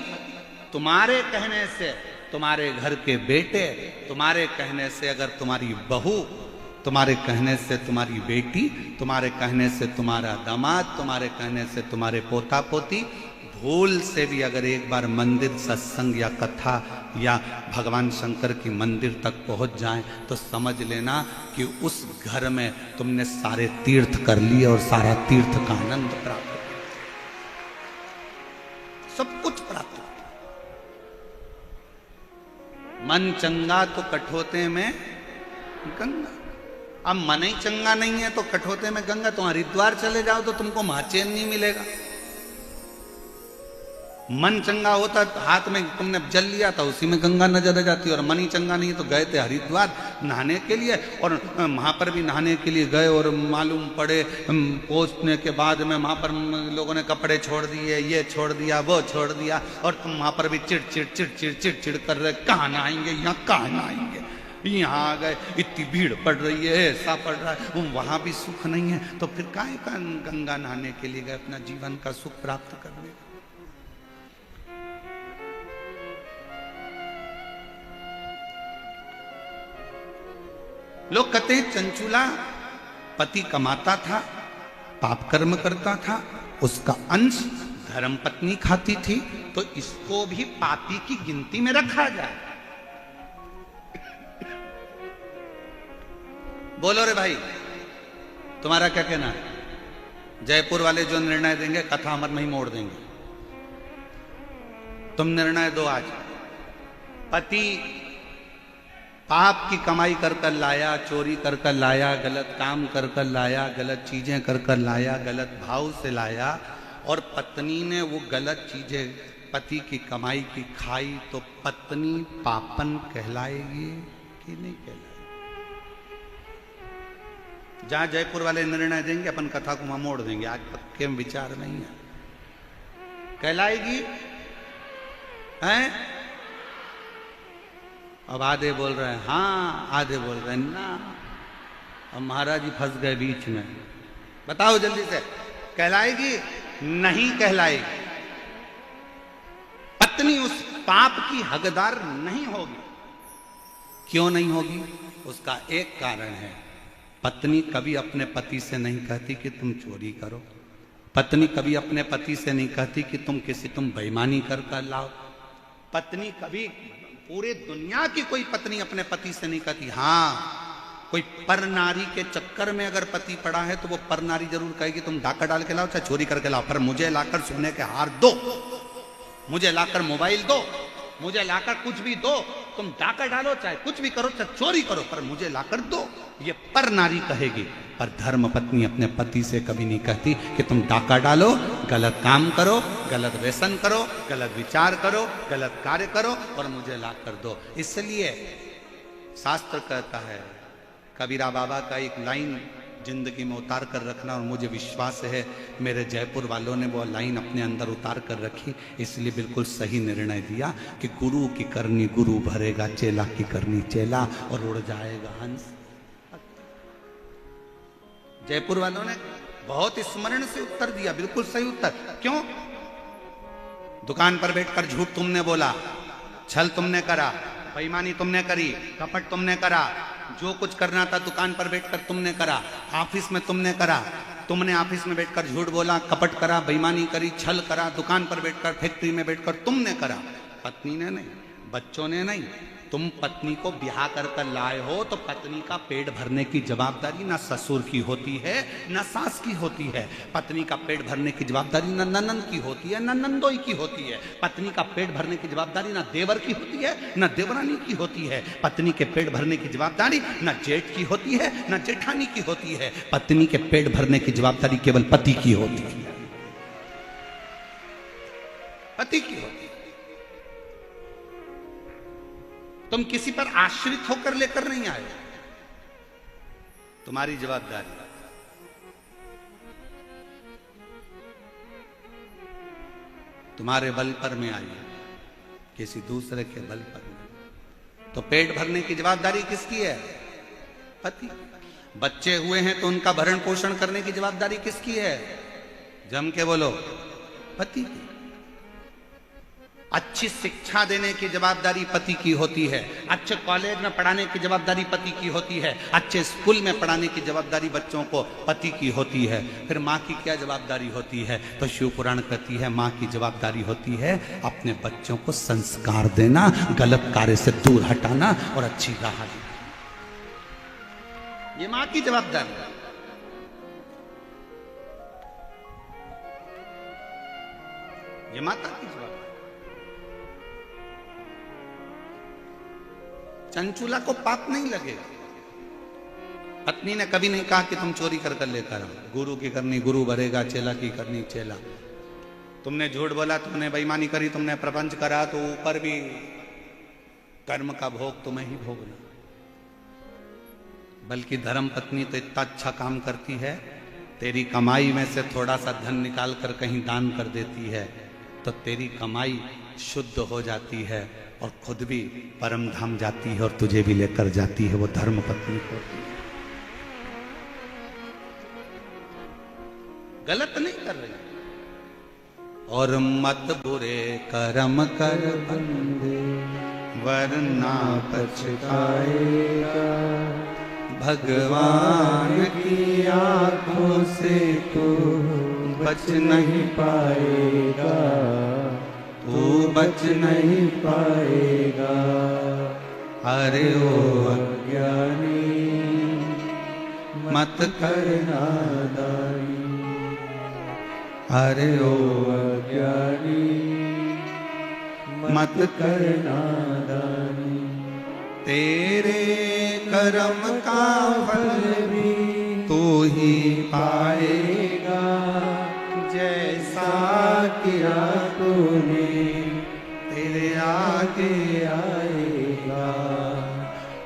तुम्हारे कहने से तुम्हारे घर के बेटे, तुम्हारे कहने से अगर तुम्हारी बहू, तुम्हारे कहने से तुम्हारी बेटी, तुम्हारे कहने से तुम्हारा दामाद, तुम्हारे कहने से तुम्हारे पोता पोती भूल से भी अगर एक बार मंदिर, सत्संग या कथा या भगवान शंकर की मंदिर तक पहुंच जाएं, तो समझ लेना कि उस घर में तुमने सारे तीर्थ कर लिए और सारा तीर्थ का आनंद प्राप्त किया, सब कुछ प्राप्त किया। मन चंगा तो कठोते में गंगा। अब मन ही चंगा नहीं है तो कठोते में गंगा। तुम हरिद्वार चले जाओ तो तुमको महाचैन नहीं मिलेगा। मन चंगा होता तो हाथ में तुमने जल लिया था, उसी में गंगा नजर आ जाती। और मन ही चंगा नहीं तो गए थे हरिद्वार नहाने के लिए, और वहां पर भी नहाने के लिए गए और मालूम पड़े पहुंचने के बाद में वहां पर लोगों ने कपड़े छोड़ दिए, ये छोड़ दिया, वो छोड़ दिया, और तुम वहां पर भी चिड़ चिड़ चिड़ चिड़ चिड़ चिड़ कर रहे, कहाँ नहाएंगे, यहाँ कहाँ नहाएंगे, यहाँ आ गए, इतनी भीड़ पड़ रही है, ऐसा पड़ रहा है, वहां भी सुख नहीं है, तो फिर काहे का गंगा नहाने के लिए गए अपना जीवन का सुख प्राप्त करने। लोग कहते हैं चंचूला पति कमाता था, पाप कर्म करता था, उसका अंश धर्म पत्नी खाती थी, तो इसको भी पापी की गिनती में रखा जाए। बोलो रे भाई, तुम्हारा क्या कहना है? जयपुर वाले जो निर्णय देंगे कथा अमर में ही मोड़ देंगे। तुम निर्णय दो आज। पति पाप की कमाई कर कर लाया, चोरी कर कर लाया, गलत काम कर कर लाया, गलत चीजें कर कर लाया, गलत भाव से लाया, और पत्नी ने वो गलत चीजें पति की कमाई की खाई, तो पत्नी पापन कहलाएगी कि नहीं कहलाएगी? जहां जयपुर वाले निर्णय देंगे अपन कथा को वहां मोड़ देंगे, आज पक्के में विचार नहीं है। कहलाएगी हैं? अब आधे बोल रहे हैं हाँ, आधे बोल रहे हैं ना। अब महाराज जी फंस गए बीच में। बताओ जल्दी से, कहलाएगी नहीं कहलाएगी? पत्नी उस पाप की हकदार नहीं होगी। क्यों नहीं होगी? उसका एक कारण है, पत्नी कभी अपने पति से नहीं कहती कि तुम चोरी करो। पत्नी कभी अपने पति से नहीं कहती कि तुम बेईमानी कर कर लाओ। पत्नी कभी, पूरे दुनिया की कोई पत्नी अपने पति से नहीं कहती। हाँ, कोई पर नारी के चक्कर में अगर पति पड़ा है तो वो पर नारी जरूर कहेगी तुम डाका डाल के लाओ, चाहे चोरी करके लाओ, पर मुझे लाकर सोने के हार दो, मुझे लाकर मोबाइल दो, मुझे लाकर कुछ भी दो, तुम डाका डालो, चाहे कुछ भी करो, चाहे चोरी करो, पर मुझे लाकर दो। ये पर नारी कहेगी। पर धर्म पत्नी अपने पति से कभी नहीं कहती कि तुम डाका डालो, गलत काम करो, गलत व्यसन करो, गलत विचार करो, गलत कार्य करो और मुझे ला कर दो। इसलिए शास्त्र कहता है, कबीरा बाबा का एक लाइन जिंदगी में उतार कर रखना, और मुझे विश्वास है मेरे जयपुर वालों ने वो लाइन अपने अंदर उतार कर रखी, इसलिए बिल्कुल सही निर्णय दिया कि गुरु की करनी गुरु भरेगा, चेला की करनी चेला, और उड़ जाएगा हंस। जयपुर वालों ने बहुत स्मरण से उत्तर दिया, बिल्कुल सही उत्तर। क्यों? दुकान पर बैठकर झूठ तुमने बोला, छल तुमने करा, बेईमानी तुमने करी, कपट तुमने करा, जो कुछ करना था दुकान पर बैठकर तुमने करा, ऑफिस में तुमने करा, तुमने ऑफिस में बैठकर झूठ बोला, कपट करा, बेईमानी करी, छल करा, दुकान पर बैठकर, फैक्ट्री में बैठकर तुमने करा। पत्नी ने नहीं, बच्चों ने नहीं। तुम पत्नी को ब्याह कर कर लाए हो तो पत्नी का पेट भरने की जवाबदारी ना ससुर की होती है ना सास की होती है। पत्नी का पेट भरने की जवाबदारी ना ननंद की होती है ना नंदोई की होती है। पत्नी का पेट भरने की जवाबदारी ना देवर की होती है ना देवरानी की होती है। पत्नी के पेट भरने की जवाबदारी ना जेठ की होती है ना जेठानी की होती है। पत्नी के पेट भरने की जवाबदारी केवल पति की होती है, पति की होती है। तुम किसी पर आश्रित होकर लेकर नहीं आए, तुम्हारी जवाबदारी। तुम्हारे बल पर में आई, किसी दूसरे के बल पर नहीं। तो पेट भरने की जवाबदारी किसकी है? पति। बच्चे हुए हैं तो उनका भरण पोषण करने की जवाबदारी किसकी है? जम के बोलो, पति की। अच्छी शिक्षा देने की जवाबदारी पति की होती है, अच्छे कॉलेज में पढ़ाने की जवाबदारी पति की होती है, अच्छे स्कूल में पढ़ाने की जवाबदारी बच्चों को पति की होती है। फिर माँ की क्या जवाबदारी होती है? तो शिव पुराण कहती है माँ की जवाबदारी होती है अपने बच्चों को संस्कार देना, गलत कार्य से दूर हटाना और अच्छी राह देना। ये माँ की जवाबदारी है। ये माता की जवाबदारी। चंचूला को पाप नहीं लगेगा। पत्नी ने कभी नहीं कहा कि तुम चोरी कर कर लेकर आओ। गुरु की करनी गुरु भरेगा, चेला की करनी चेला। तुमने झूठ बोला, तुमने बेईमानी करी, तुमने प्रपंच करा, तो ऊपर भी कर्म का भोग तुम्हें ही भोगना। बल्कि धर्म पत्नी तो इतना अच्छा काम करती है, तेरी कमाई में से थोड़ा सा धन निकाल कर कहीं दान कर देती है, तो तेरी कमाई शुद्ध हो जाती है और खुद भी परम धाम जाती है और तुझे भी लेकर जाती है। वो धर्म पत्नी होती है। गलत नहीं कर रही। और मत बुरे कर्म कर बंदे, वरना पछताएगा। भगवान की आंखों से तू बच नहीं पाएगा, तू बच नहीं पाएगा। अरे ओ अज्ञानी मत कर नादानी, अरे ओ अज्ञानी मत कर नादानी। तेरे कर्म का फल भी तू ही पाएगा, जैसा किया तूने तेरे आगे आएगा।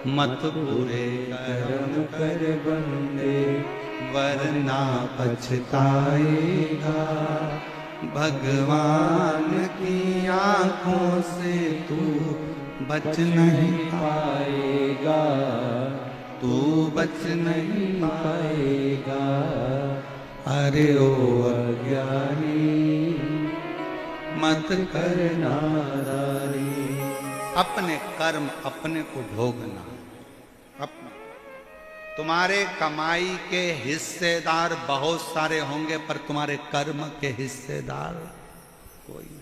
मत बुरे कर्म कर बंदे, वरना पछताएगा। भगवान की आंखों से तू बच नहीं पाएगा, तू बच नहीं पाएगा। अरे ओ अज्ञानी मत कर नादानी। अपने कर्म अपने को भोगना। अपना तुम्हारे कमाई के हिस्सेदार बहुत सारे होंगे, पर तुम्हारे कर्म के हिस्सेदार कोई नहीं।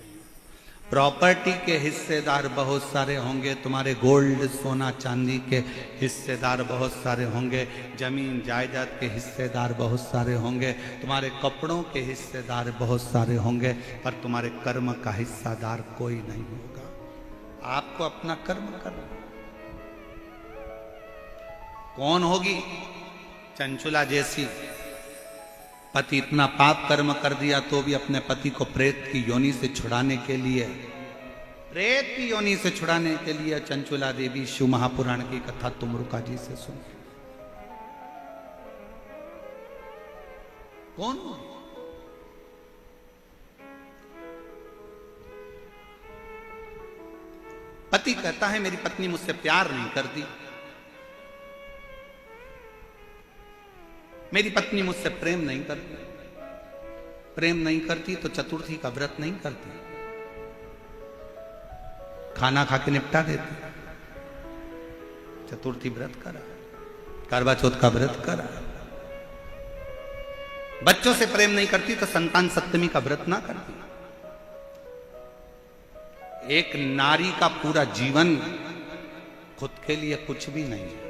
प्रॉपर्टी के हिस्सेदार बहुत सारे होंगे, तुम्हारे गोल्ड सोना चांदी के हिस्सेदार बहुत सारे होंगे, जमीन जायदाद के हिस्सेदार बहुत सारे होंगे, तुम्हारे कपड़ों के हिस्सेदार बहुत सारे होंगे, पर तुम्हारे कर्म का हिस्सेदार कोई नहीं होगा। आपको अपना कर्म करना। कौन होगी? चंचुला जैसी। पति इतना पाप कर्म कर दिया तो भी अपने पति को प्रेत की योनि से छुड़ाने के लिए, प्रेत की योनि से छुड़ाने के लिए चंचुला देवी शिव महापुराण की कथा तुमरुका जी से सुन। कौन? पति कहता है मेरी पत्नी मुझसे प्यार नहीं करती, मेरी पत्नी मुझसे प्रेम नहीं करती। प्रेम नहीं करती तो चतुर्थी का व्रत नहीं करती, खाना खा के निपटा देती। चतुर्थी व्रत करा, करवा चौथ का व्रत करा। बच्चों से प्रेम नहीं करती तो संतान सप्तमी का व्रत ना करती। एक नारी का पूरा जीवन खुद के लिए कुछ भी नहीं है।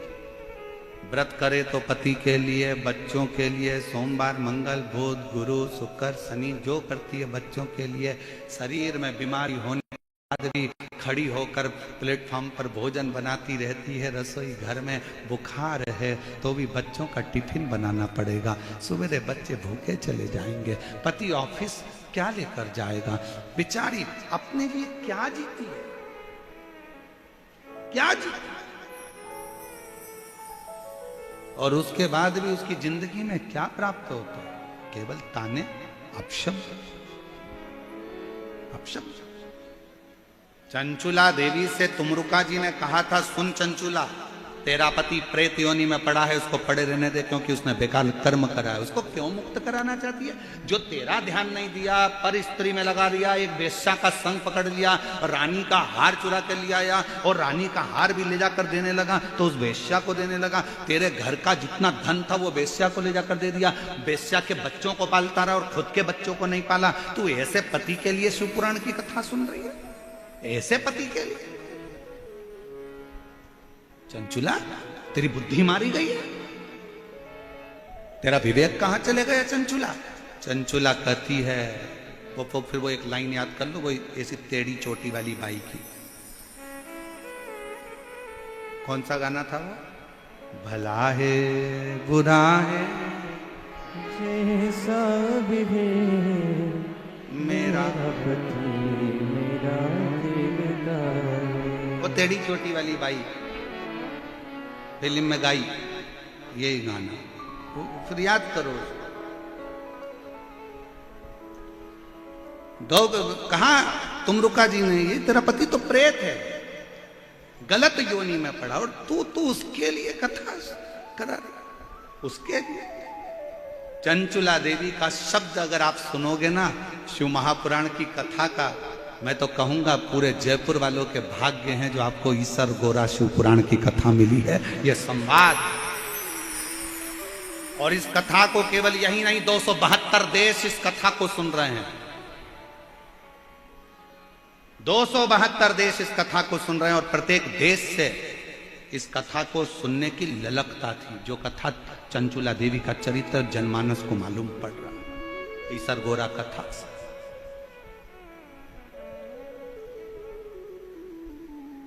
व्रत करे तो पति के लिए, बच्चों के लिए, सोमवार मंगल बुध गुरु शुक्र शनि जो करती है बच्चों के लिए। शरीर में बीमारी होने के बाद भी खड़ी होकर प्लेटफॉर्म पर भोजन बनाती रहती है। रसोई घर में बुखार है तो भी बच्चों का टिफिन बनाना पड़ेगा। सवेरे बच्चे भूखे चले जाएंगे, पति ऑफिस क्या लेकर जाएगा। बेचारी अपने लिए क्या जीती है। क्या जी? और उसके बाद भी उसकी जिंदगी में क्या प्राप्त होता है? केवल ताने, अपशब्द, अपशब्द। चंचुला देवी से तुमरुका जी ने कहा था, सुन चंचुला, तेरा पति प्रेत योनि में पड़ा है, उसको पड़े रहने दे, क्योंकि उसने बेकार कर्म करा है। उसको क्यों मुक्त कराना चाहती है? जो तेरा ध्यान नहीं दिया, पर स्त्री में लगा दिया, एक वेश्या का संग पकड़ लिया, रानी का हार चुरा कर लिया आया, और रानी का हार भी ले जाकर देने लगा, तो उस वेश्या को देने लगा। तेरे घर का जितना धन था वो वेश्या को ले जाकर दे दिया। वेश्या के बच्चों को पालता रहा और खुद के बच्चों को नहीं पाला। तू ऐसे पति के लिए शिवपुराण की कथा सुन रही है? ऐसे पति के लिए? चंचुला, तेरी बुद्धि मारी गई है? तेरा विवेक कहां चले गया चंचुला? चंचुला कहती है, वो फिर वो एक लाइन याद कर लो, वो ऐसी टेढ़ी चोटी वाली बाई की। कौन सा गाना था वो? भला है बुरा है जैसा भी है मेरा पति मेरा दिलदार। वो टेढ़ी चोटी वाली बाई फिल्म में गाई यही गाना, फिर याद करो। कहा तुमरुका जी ने, ये तेरा पति तो प्रेत है, गलत योनि में पड़ा, और तू उसके लिए कथा करा रही, उसके लिए। चंचुला देवी का शब्द अगर आप सुनोगे ना शिव महापुराण की कथा का, मैं तो कहूंगा पूरे जयपुर वालों के भाग्य हैं जो आपको ईसर गोरा शिव पुराण की कथा मिली है, यह संवाद। और इस कथा को केवल यही नहीं, 272 देश इस कथा को सुन रहे हैं। 272 देश इस कथा को सुन रहे हैं, और प्रत्येक देश से इस कथा को सुनने की ललकता थी। जो कथा चंचुला देवी का चरित्र जनमानस को मालूम पड़ रहा, ईसर गोरा कथा से।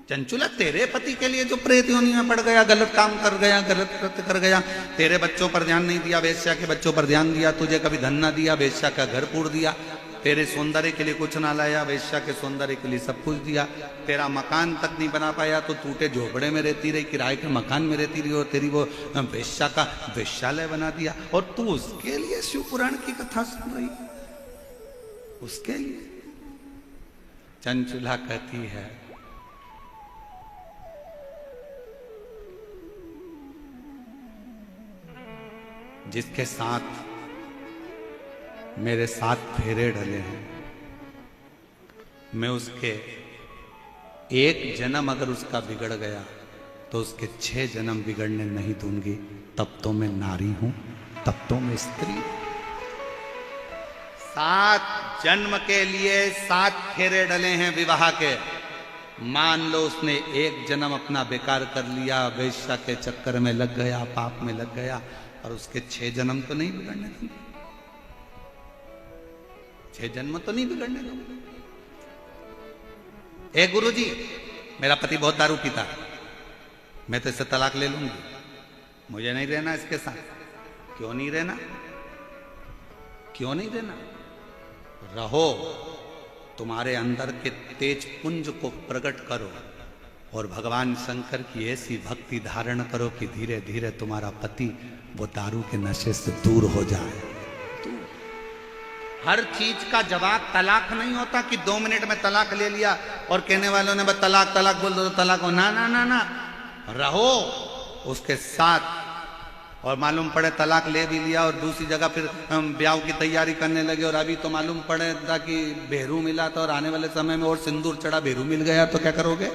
चंचुला, तेरे पति के लिए जो प्रेत योनि में पड़ गया, गलत काम कर गया, गलत कृत्य कर गया, तेरे बच्चों पर ध्यान नहीं दिया, वेश्या के बच्चों पर ध्यान दिया, तुझे कभी धन ना दिया, वेश्या का घर पूर दिया, तेरे सौंदर्य के लिए कुछ ना लाया, वेश्या के सौंदर्य के लिए सब कुछ दिया, तेरा मकान तक नहीं बना पाया तो टूटे झोपड़े में रहती रही, किराए के मकान में रहती रही, और तेरी वो वेश्या का वेश्यालय बना दिया, और तू उसके लिए शिव पुराण की कथा सुन रही, उसके लिए। चंचुला कहती है, जिसके साथ मेरे 7 फेरे डले हैं, मैं उसके एक जन्म अगर उसका बिगड़ गया तो उसके 6 जन्म बिगड़ने नहीं दूंगी। तब तो मैं नारी हूं, तब तो मैं स्त्री। 7 जन्म के लिए 7 फेरे डले हैं विवाह के। मान लो उसने एक जन्म अपना बेकार कर लिया, वेश्या के चक्कर में लग गया, पाप में लग गया, और उसके 6 जन्म तो नहीं बिगड़ने दूंगी, 6 जन्म तो नहीं बिगड़ने दूंगी। ए गुरुजी, मेरा पति बहुत दारू पीता है, मैं तो इससे तलाक ले लूंगी, मुझे नहीं रहना इसके साथ। क्यों नहीं रहना? क्यों नहीं रहना? रहो, तुम्हारे अंदर के तेज पुंज को प्रकट करो, और भगवान शंकर की ऐसी भक्ति धारण करो कि धीरे धीरे तुम्हारा पति वो दारू के नशे से दूर हो जाए। हर चीज का जवाब तलाक नहीं होता कि 2 मिनट में तलाक ले लिया और कहने वालों ने बस तलाक तलाक बोल दो तो तलाक हो। ना ना ना ना, रहो उसके साथ, और मालूम पड़े तलाक ले भी लिया और दूसरी जगह फिर ब्याह की तैयारी करने लगे, और अभी तो मालूम पड़े था कि भेरू मिला था, और आने वाले समय में और सिंदूर चढ़ा भेरू मिल गया, तो क्या करोगे?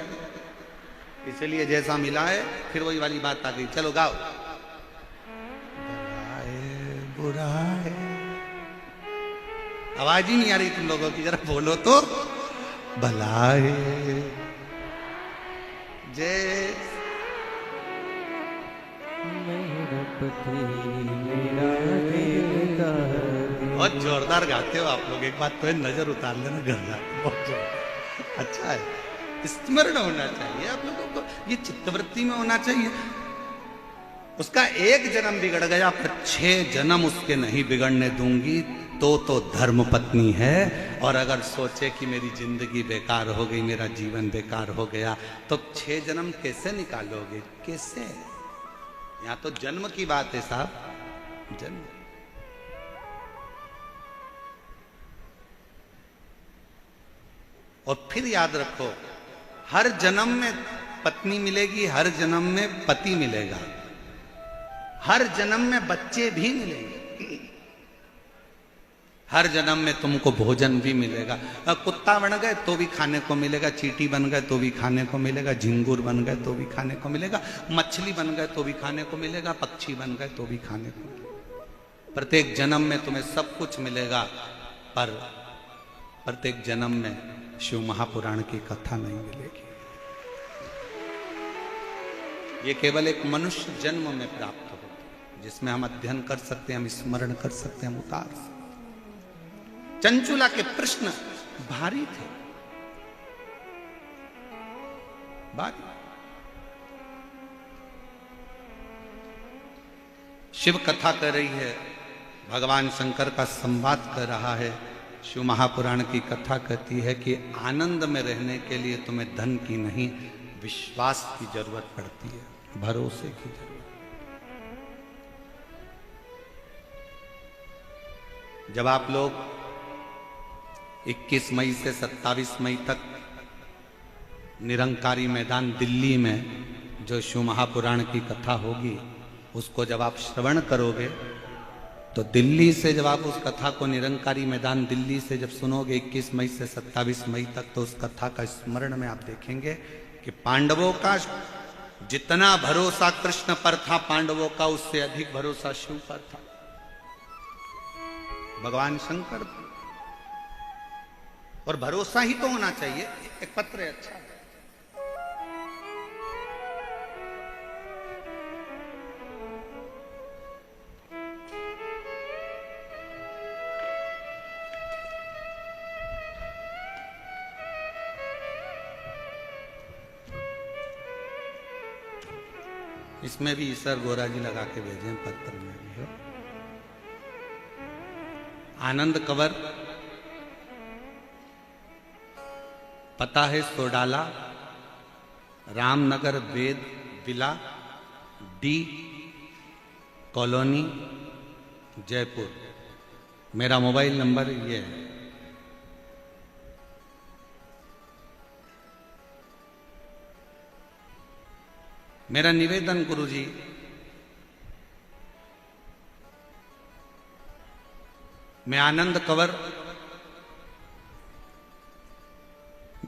इसलिए जैसा मिला है फिर वही वाली बात आ गई। चलो गाओ। बुरा है, आवाज ही नहीं आ रही तुम लोगों की, जरा बोलो तो। भला है जय मेरा पति मेरा दिलदार। बहुत जोरदार गाते हो आप लोग, एक बात तो नजर उतार लेना, घर जाते बहुत जोरदार। अच्छा है, स्मरण होना चाहिए आप लोगों को, ये चित्तवृत्ति में होना चाहिए। उसका एक जन्म बिगड़ गया, पर 6 जन्म उसके नहीं बिगड़ने दूंगी। तो धर्म पत्नी है, और अगर सोचे कि मेरी जिंदगी बेकार हो गई, मेरा जीवन बेकार हो गया, तो 6 जन्म कैसे निकालोगे? कैसे? यहां तो जन्म की बात है साहब, जन्म। और फिर याद रखो, हर जन्म में पत्नी मिलेगी, हर जन्म में पति मिलेगा, हर जन्म में बच्चे भी मिलेंगे, हर जन्म में तुमको भोजन भी मिलेगा। कुत्ता बन गए तो भी खाने को मिलेगा, चींटी बन गए तो भी खाने को मिलेगा, झिंगुर बन गए तो भी खाने को मिलेगा, मछली बन गए तो भी खाने को मिलेगा, पक्षी बन गए तो भी खाने को मिलेगा। प्रत्येक जन्म में तुम्हें सब कुछ मिलेगा, पर प्रत्येक जन्म में शिव महापुराण की कथा नहीं मिलेगी। ये केवल एक मनुष्य जन्म में प्राप्त होती है, जिसमें हम अध्ययन कर सकते हैं, हम स्मरण कर सकते हैं, हम उतार सकते हैं। चंचुला के प्रश्न भारी थे, भारी। शिव कथा कर रही है, भगवान शंकर का संवाद कर रहा है। शिव महापुराण की कथा कहती है कि आनंद में रहने के लिए तुम्हें धन की नहीं, विश्वास की जरूरत पड़ती है, भरोसे की जरूरत। जब आप लोग 21 मई से 27 मई तक निरंकारी मैदान दिल्ली में जो शिव महापुराण की कथा होगी, उसको जब आप श्रवण करोगे, तो दिल्ली से जब आप उस कथा को निरंकारी मैदान दिल्ली से जब सुनोगे 21 मई से 27 मई तक, तो उस कथा का स्मरण में आप देखेंगे कि पांडवों का जितना भरोसा कृष्ण पर था, पांडवों का उससे अधिक भरोसा शिव पर था, भगवान शंकर पर। और भरोसा ही तो होना चाहिए। एक पत्र है, अच्छा है। इसमें भी ईश्वर गोरा जी लगा के भेजे पत्र में भी। आनंद कंवर, पता है सोडाला, रामनगर वेद विला, डी कॉलोनी, जयपुर। मेरा मोबाइल नंबर ये है। मेरा निवेदन गुरुजी, मैं आनंद कंवर,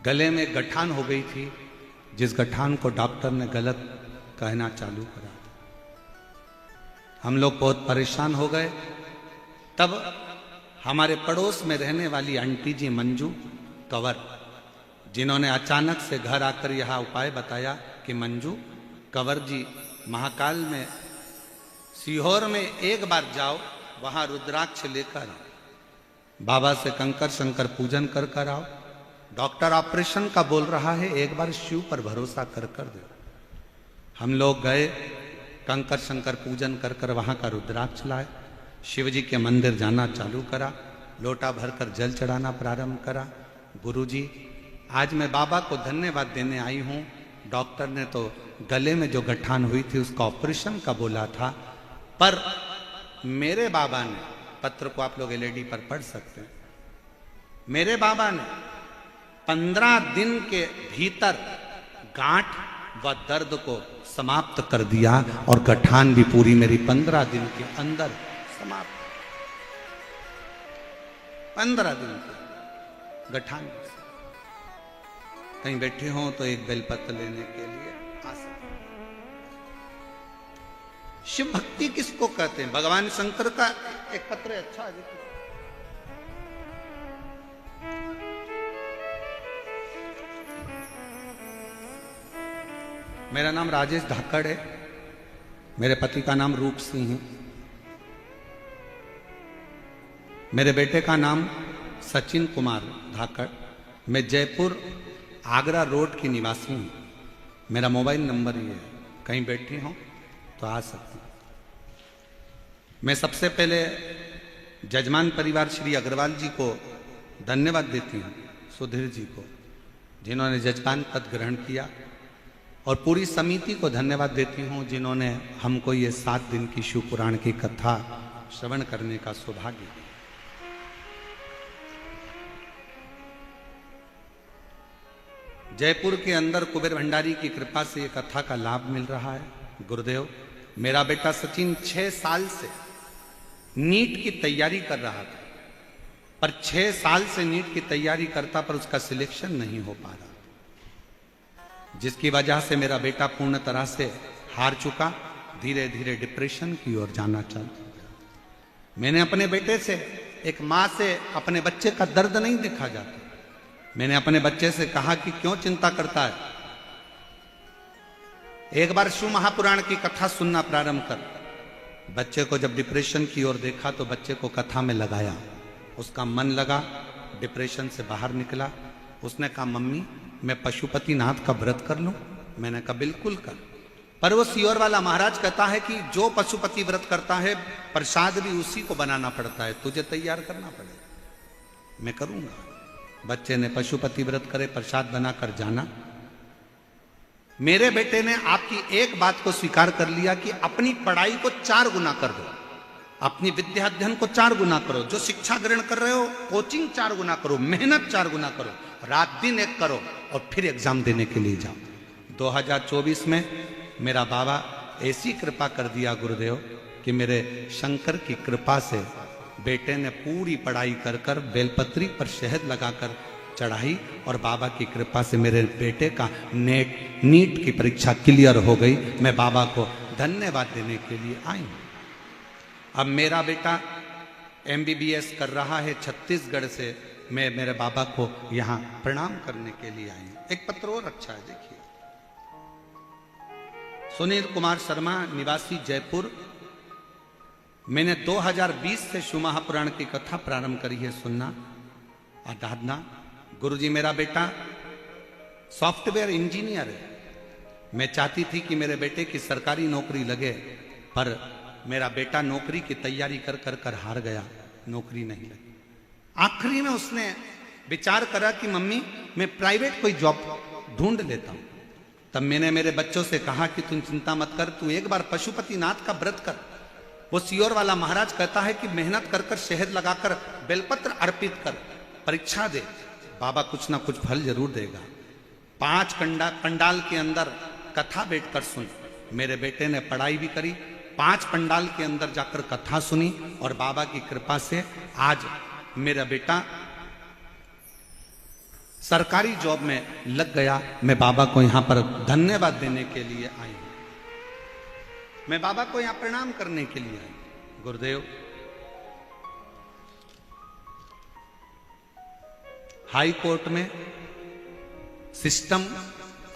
गले में गठान हो गई थी, जिस गठान को डॉक्टर ने गलत कहना चालू करा। हम लोग बहुत परेशान हो गए। तब हमारे पड़ोस में रहने वाली आंटी जी मंजू कंवर, जिन्होंने अचानक से घर आकर यह उपाय बताया कि मंजू कंवर जी, महाकाल में सीहोर में एक बार जाओ, वहां रुद्राक्ष लेकर आओ, बाबा से कंकर शंकर पूजन कर कर आओ, डॉक्टर ऑपरेशन का बोल रहा है, एक बार शिव पर भरोसा कर कर दो। हम लोग गए, कंकर शंकर पूजन कर कर वहां का रुद्राक्ष लाए, शिव जी के मंदिर जाना चालू करा, लोटा भरकर जल चढ़ाना प्रारंभ करा। गुरुजी, आज मैं बाबा को धन्यवाद देने आई हूं। डॉक्टर ने तो गले में जो गठान हुई थी उसका ऑपरेशन का बोला था, पर मेरे बाबा ने, पत्र को आप लोग एलईडी पर पढ़ सकते हैं, मेरे बाबा ने 15 दिन के भीतर गांठ व दर्द को समाप्त कर दिया, और गठान भी पूरी मेरी 15 दिन के अंदर समाप्त। 15 दिन के गठान। कहीं बैठे हो तो एक बेलपत्र लेने के लिए आ सकते। शिव भक्ति किसको कहते हैं? भगवान शंकर का एक पत्र है, अच्छा है। मेरा नाम राजेश धाकड़ है, मेरे पति का नाम रूप सिंह है, मेरे बेटे का नाम सचिन कुमार धाकड़। मैं जयपुर आगरा रोड की निवासी हूँ। मेरा मोबाइल नंबर ये है, कहीं बैठी हो तो आ सकते हैं। मैं सबसे पहले जजमान परिवार श्री अग्रवाल जी को धन्यवाद देती हूँ सुधीर जी को जिन्होंने जजमान पद ग्रहण किया, और पूरी समिति को धन्यवाद देती हूँ जिन्होंने हमको ये 7 दिन की शिव पुराण की कथा श्रवण करने का सौभाग्य दिया। जयपुर के अंदर कुबेर भंडारी की कृपा से ये कथा का लाभ मिल रहा है। गुरुदेव, मेरा बेटा सचिन 6 साल से नीट की तैयारी कर रहा था, पर 6 साल से नीट की तैयारी करता पर उसका सिलेक्शन नहीं हो पा रहा, जिसकी वजह से मेरा बेटा पूर्ण तरह से हार चुका, धीरे धीरे डिप्रेशन की ओर जाना चालू गया। मैंने अपने बेटे से, एक मां से अपने बच्चे का दर्द नहीं देखा जाता। मैंने अपने बच्चे से कहा कि क्यों चिंता करता है, एक बार शिव महापुराण की कथा सुनना प्रारंभ कर। बच्चे को जब डिप्रेशन की ओर देखा तो बच्चे को कथा में लगाया, उसका मन लगा, डिप्रेशन से बाहर निकला। उसने कहा मम्मी मैं पशुपतिनाथ का व्रत कर लूं? मैंने कहा बिल्कुल कर। पर वो सियोर वाला महाराज कहता है कि जो पशुपति व्रत करता है प्रसाद भी उसी को बनाना पड़ता है, तुझे तैयार करना पड़ेगा। मैं करूंगा। बच्चे ने पशुपति व्रत करे, प्रसाद बनाकर जाना। मेरे बेटे ने आपकी एक बात को स्वीकार कर लिया कि अपनी पढ़ाई को 4 गुना कर दो, अपनी विद्या अध्ययन को 4 गुना करो, जो शिक्षा ग्रहण कर रहे हो कोचिंग 4 गुना करो, मेहनत 4 गुना करो, रात दिन एक करो और फिर एग्जाम देने के लिए जाओ। 2024 में मेरा बाबा ऐसी कृपा कर दिया गुरुदेव कि मेरे शंकर की कृपा से बेटे ने पूरी पढ़ाई कर कर बेलपत्री पर शहद लगाकर चढ़ाई, और बाबा की कृपा से मेरे बेटे का नीट की परीक्षा क्लियर हो गई। मैं बाबा को धन्यवाद देने के लिए आई हूं। अब मेरा बेटा MBBS कर रहा है छत्तीसगढ़ से। मैं मेरे बाबा को यहां प्रणाम करने के लिए आई हूं। एक पत्र और अच्छा है, देखिए। सुनील कुमार शर्मा, निवासी जयपुर। मैंने 2020 से शिव महापुराण की कथा प्रारंभ करी है सुनना, आराधना। गुरुजी मेरा बेटा सॉफ्टवेयर इंजीनियर है। मैं चाहती थी कि मेरे बेटे की सरकारी नौकरी लगे, पर मेरा बेटा नौकरी की तैयारी कर कर कर हार गया, नौकरी नहीं लगी। आखिरी में उसने विचार करा कि मम्मी मैं प्राइवेट कोई जॉब ढूंढ लेता हूं। तब मैंने मेरे बच्चों से कहा कि तुम चिंता मत कर, तू एक बार पशुपतिनाथ का व्रत कर। वो सियोर वाला महाराज कहता है कि मेहनत कर कर शहद लगाकर बेलपत्र अर्पित कर, परीक्षा दे, बाबा कुछ ना कुछ फल जरूर देगा। 5 पंडाल के अंदर कथा बैठकर सुन। मेरे बेटे ने पढ़ाई भी करी, 5 पंडाल के अंदर जाकर कथा सुनी, और बाबा की कृपा से आज मेरा बेटा सरकारी जॉब में लग गया। मैं बाबा को यहां पर धन्यवाद देने के लिए आई हूं। मैं बाबा को यहां प्रणाम करने के लिए आई। गुरुदेव, हाई कोर्ट में सिस्टम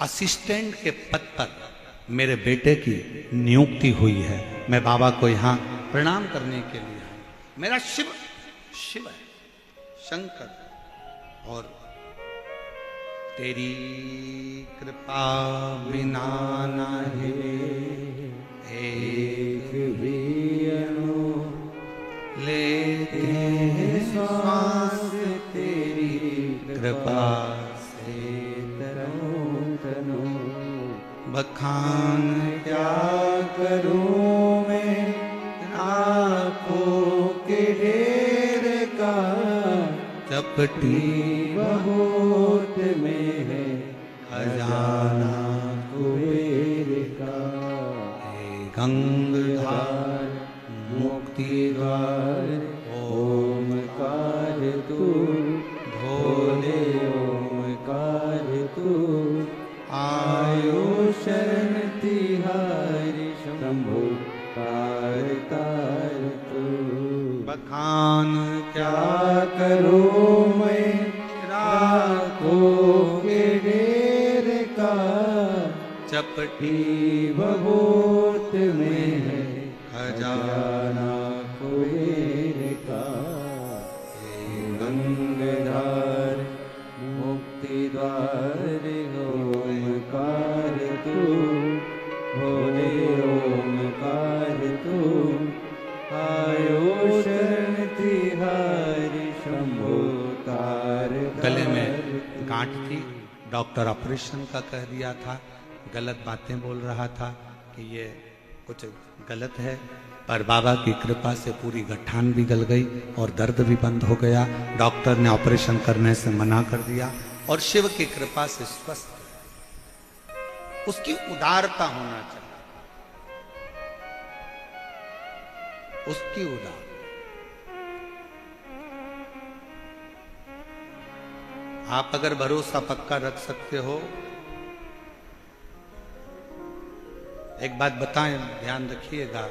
असिस्टेंट के पद पर मेरे बेटे की नियुक्ति हुई है। मैं बाबा को यहां प्रणाम करने के लिए आई। मेरा शिव है, शंकर, और तेरी कृपा बिना नहीं एक भी अणु लेते हैं श्वास, तेरी कृपा से तनो तनो। बखान क्या करूं मैं आंखों के ढेर का, चपटी बहुत में है खजाना कुबेर का। गंगाधार मुक्ति द्वार ओमकार तू, भोले ओमकार तू। आयो शरण तिहारी शंभु तार तार तू। बखान क्या करूं मैं राखों के ढेर का, चपटी बहुत में है खजाना कुबेर का। गंगाधार मुक्ति द्वार ओमकार तू, भोले ओमकार तू। आयो शरण तिहारी शंभु तार डॉक्टर ऑपरेशन का कह दिया था, गलत बातें बोल रहा था कि ये कुछ गलत है, पर बाबा की कृपा से पूरी गठान भी गल गई और दर्द भी बंद हो गया। डॉक्टर ने ऑपरेशन करने से मना कर दिया और शिव की कृपा से स्वस्थ। उसकी उदारता होना चाहिए, उसकी उदार। आप अगर भरोसा पक्का रख सकते हो, एक बात बताएं, ध्यान रखिएगा,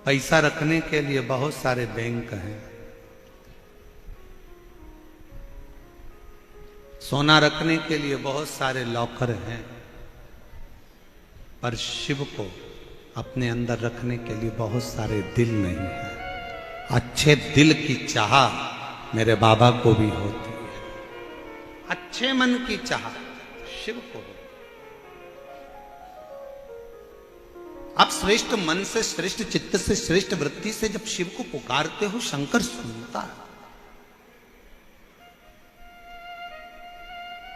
पैसा रखने के लिए बहुत सारे बैंक हैं, सोना रखने के लिए बहुत सारे लॉकर हैं, पर शिव को अपने अंदर रखने के लिए बहुत सारे दिल नहीं है। अच्छे दिल की चाह मेरे बाबा को भी होती है, अच्छे मन की चाह शिव को होती है। आप श्रेष्ठ मन से, श्रेष्ठ चित्त से, श्रेष्ठ वृत्ति से जब शिव को पुकारते हो, शंकर सुनता है।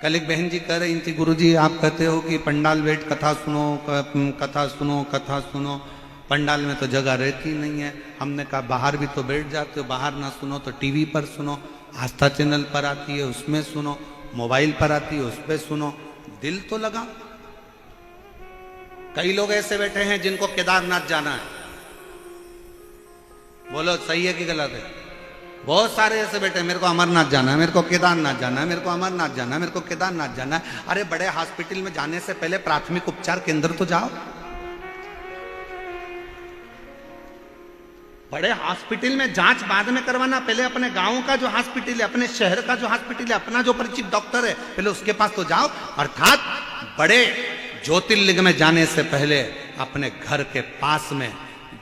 कल एक बहन जी कह रही थी, गुरुजी आप कहते हो कि पंडाल बैठ कथा सुनो, कथा सुनो, कथा सुनो, पंडाल में तो जगह रहती नहीं है। हमने कहा बाहर भी तो बैठ जाते हो, बाहर ना सुनो तो टीवी पर सुनो, आस्था चैनल पर आती है उसमें सुनो, मोबाइल पर आती है उस पर सुनो, दिल तो लगा। कई लोग ऐसे बैठे हैं जिनको केदारनाथ जाना है, बोलो सही है कि गलत है? बहुत सारे ऐसे बैठे हैं, मेरे को अमरनाथ जाना है, मेरे को केदारनाथ जाना है, मेरे को अमरनाथ जाना है, मेरे को केदारनाथ जाना है। अरे बड़े हॉस्पिटल में जाने से पहले प्राथमिक उपचार केंद्र तो जाओ। बड़े हॉस्पिटल में जांच बाद में करवाना, पहले अपने गांव का जो हॉस्पिटल है, अपने शहर का जो हॉस्पिटल है, अपना जो परिचित डॉक्टर है, पहले उसके पास तो जाओ। अर्थात बड़े ज्योतिर्लिंग में जाने से पहले अपने घर के पास में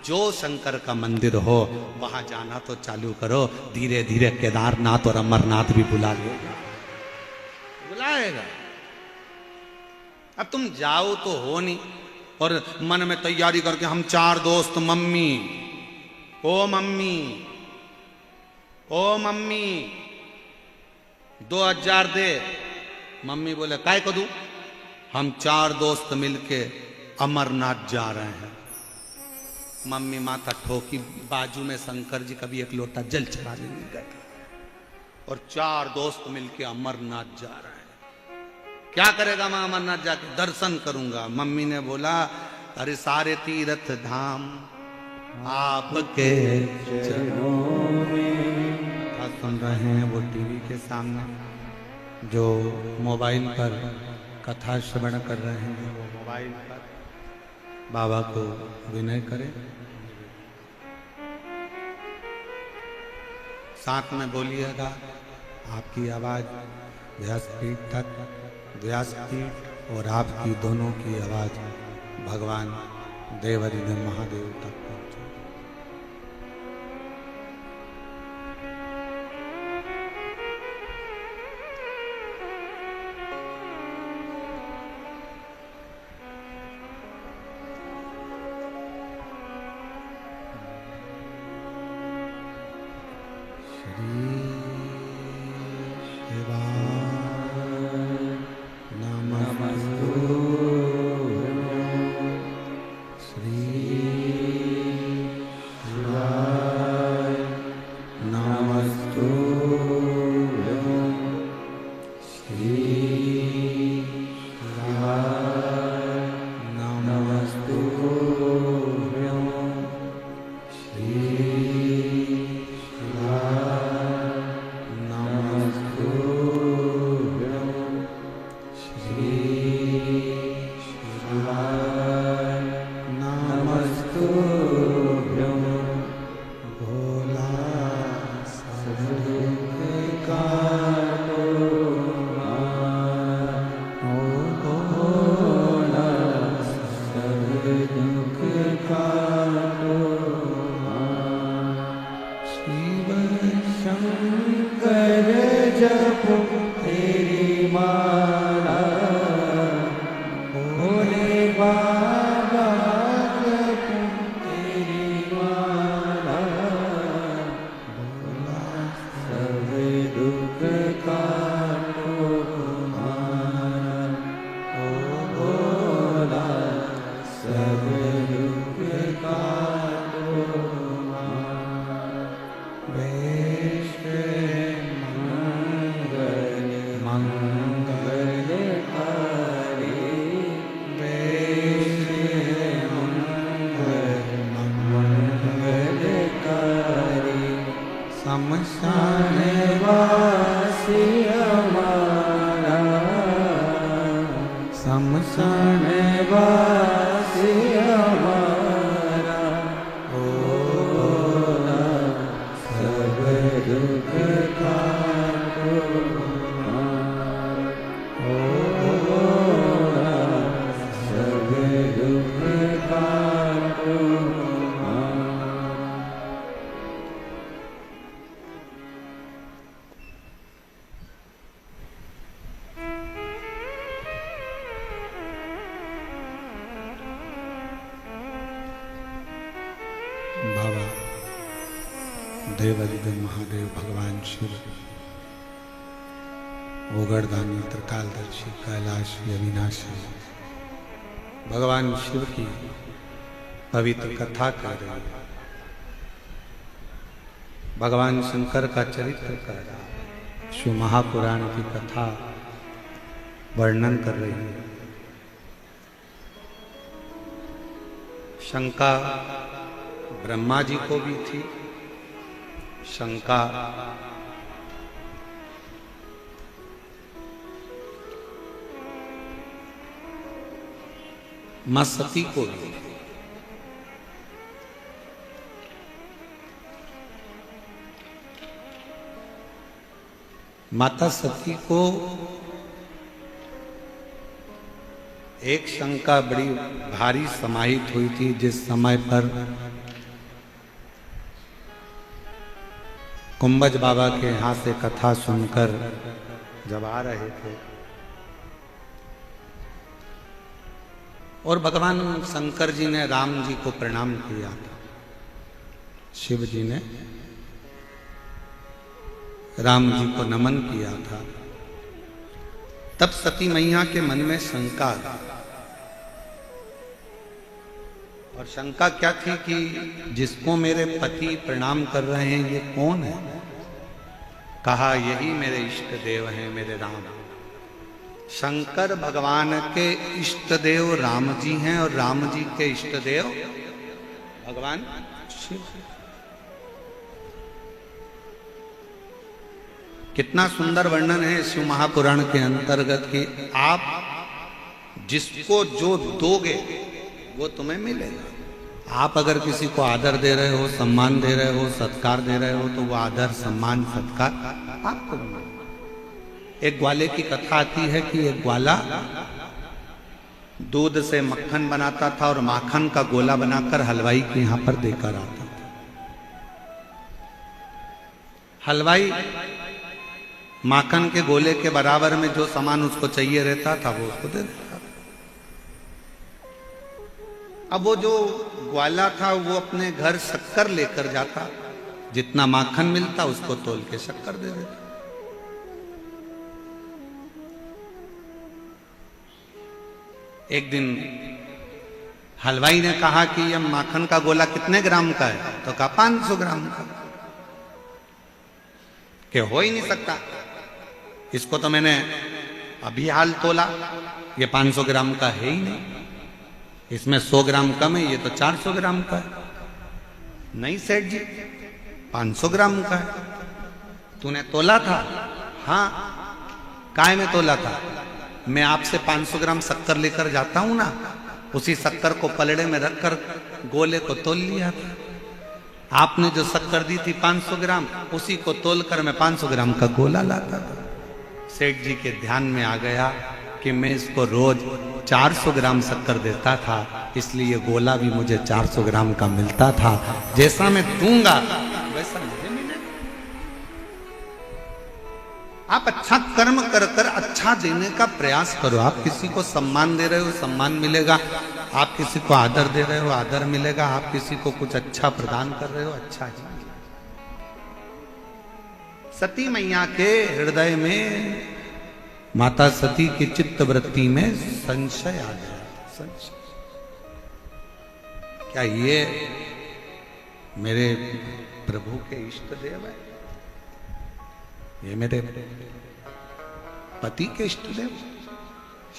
जो शंकर का मंदिर हो वहां जाना तो चालू करो। धीरे धीरे केदारनाथ और अमरनाथ भी बुला लेगा, बुलाएगा। अब तुम जाओ तो हो नहीं, और मन में तैयारी करके हम 4 दोस्त, मम्मी ओ मम्मी ओ मम्मी 2000 दे। मम्मी बोले काय को दूं? हम 4 दोस्त मिलके अमरनाथ जा रहे हैं। मम्मी माथा ठोकी, बाजू में शंकर जी कभी एक लोटा जल चढ़ा लेने गए, और 4 दोस्त मिलके अमरनाथ जा रहे हैं। क्या करेगा मैं अमरनाथ जाके? दर्शन करूंगा। मम्मी ने बोला अरे सारे तीर्थ धाम आपके चरणों में। कथा सुन रहे हैं वो टीवी के सामने, जो मोबाइल पर कथा श्रवण कर रहे हैं वो मोबाइल पर बाबा को विनय करें, साथ में बोलिएगा। आपकी आवाज व्यासपीठ तक, व्यासपीठ और आपकी दोनों की आवाज भगवान देवाधिदेव महादेव तक पहुंचे। श्री प्राणवासी हमारा होना सब दुख काटो होना सब दुख काटो। बाबा देवादिदेव महादेव भगवान शिव ओगरदानी त्रिकालदर्शी कैलाशी अविनाशी भगवान शिव की पवित्र कथा कर रहे हैं। भगवान शंकर का चरित्र कर रहा है। शिव महापुराण की कथा वर्णन कर रही है। शंका ब्रह्मा जी को भी थी, शंका मां सती को भी। माता सती को एक शंका बड़ी भारी समाहित हुई थी, जिस समय पर कुंभज बाबा के यहाँ से कथा सुनकर जब आ रहे थे और भगवान शंकर जी ने राम जी को प्रणाम किया था, शिव जी ने राम जी को नमन किया था, तब सती मैया के मन में शंका थी। और शंका क्या थी कि जिसको मेरे पति प्रणाम कर रहे हैं ये कौन है? कहा यही मेरे इष्ट देव हैं, मेरे राम। शंकर भगवान के इष्ट देव राम जी हैं और राम जी के इष्ट देव भगवान शिव। कितना सुंदर वर्णन है शिव महापुराण के अंतर्गत कि आप जिसको जो दोगे वो तुम्हें मिलेगा। आप अगर किसी को आदर दे रहे हो, सम्मान दे रहे हो, सत्कार दे रहे हो, तो वो आदर सम्मान सत्कार आपको मिलेगा। एक ग्वाले की कथा आती है कि एक ग्वाला दूध से मक्खन बनाता था और माखन का गोला बनाकर हलवाई के यहां पर देकर आता था। हलवाई माखन के गोले के बराबर में जो सामान उसको चाहिए रहता था वो उसको दे देता था। अब वो जो ग्वाला था वो अपने घर शक्कर लेकर जाता, जितना माखन मिलता उसको तोल के शक्कर दे देता। एक दिन हलवाई ने कहा कि यह माखन का गोला कितने ग्राम का है? तो कहा 500 ग्राम का। कि हो ही नहीं सकता, इसको तो मैंने अभी हाल तोला, ये 500 ग्राम का है ही नहीं, इसमें 100 ग्राम कम है, ये तो 400 ग्राम का है। नहीं सेठ जी, 500 ग्राम का है। तूने तोला था? हाँ। काय में तोला था? मैं आपसे 500 ग्राम शक्कर लेकर जाता हूं ना, उसी शक्कर को पलड़े में रखकर गोले को तोल लिया था। आपने जो शक्कर दी थी 500 ग्राम, उसी को तोलकर मैं 500 ग्राम का गोला लाता था। सेठ जी के ध्यान में आ गया कि मैं इसको रोज 400 ग्राम शक्कर देता था, इसलिए गोला भी मुझे 400 ग्राम का मिलता था। जैसा मैं दूंगा वैसा मुझे मिलेगा। आप अच्छा कर्म कर कर अच्छा देने का प्रयास करो। आप किसी को सम्मान दे रहे हो, सम्मान मिलेगा। आप किसी को आदर दे रहे हो, आदर मिलेगा। आप किसी को कुछ अच्छा प्रदान कर रहे हो, अच्छा ही। सती मैया के हृदय में, माता सती की चित्त वृत्ति में संशय आ गया। संशय, क्या ये मेरे प्रभु के इष्ट देव है? ये मेरे पति के इष्ट देव?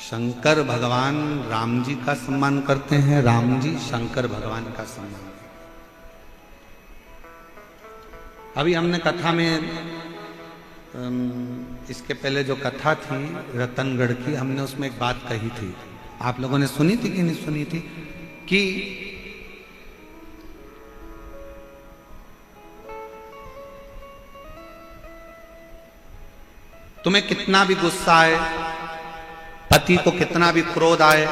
शंकर भगवान राम जी का सम्मान करते हैं, राम जी शंकर भगवान का सम्मान। अभी हमने कथा में इसके पहले जो कथा थी रतनगढ़ की, हमने उसमें एक बात कही थी आप लोगों ने सुनी थी कि नहीं सुनी थी कि तुम्हें कितना भी गुस्सा आए, पति को कितना भी क्रोध आए,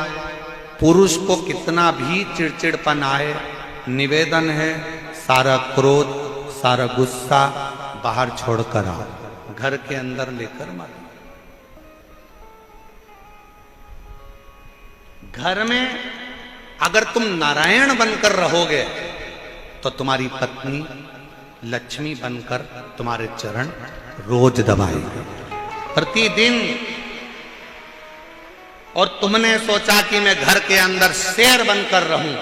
पुरुष को कितना भी चिड़चिड़पन आए, निवेदन है सारा क्रोध सारा गुस्सा बाहर छोड़कर आओ, घर के अंदर लेकर मत। घर में अगर तुम नारायण बनकर रहोगे तो तुम्हारी पत्नी लक्ष्मी बनकर तुम्हारे चरण रोज दबाएगी प्रतिदिन। और तुमने सोचा कि मैं घर के अंदर शेर बनकर रहूं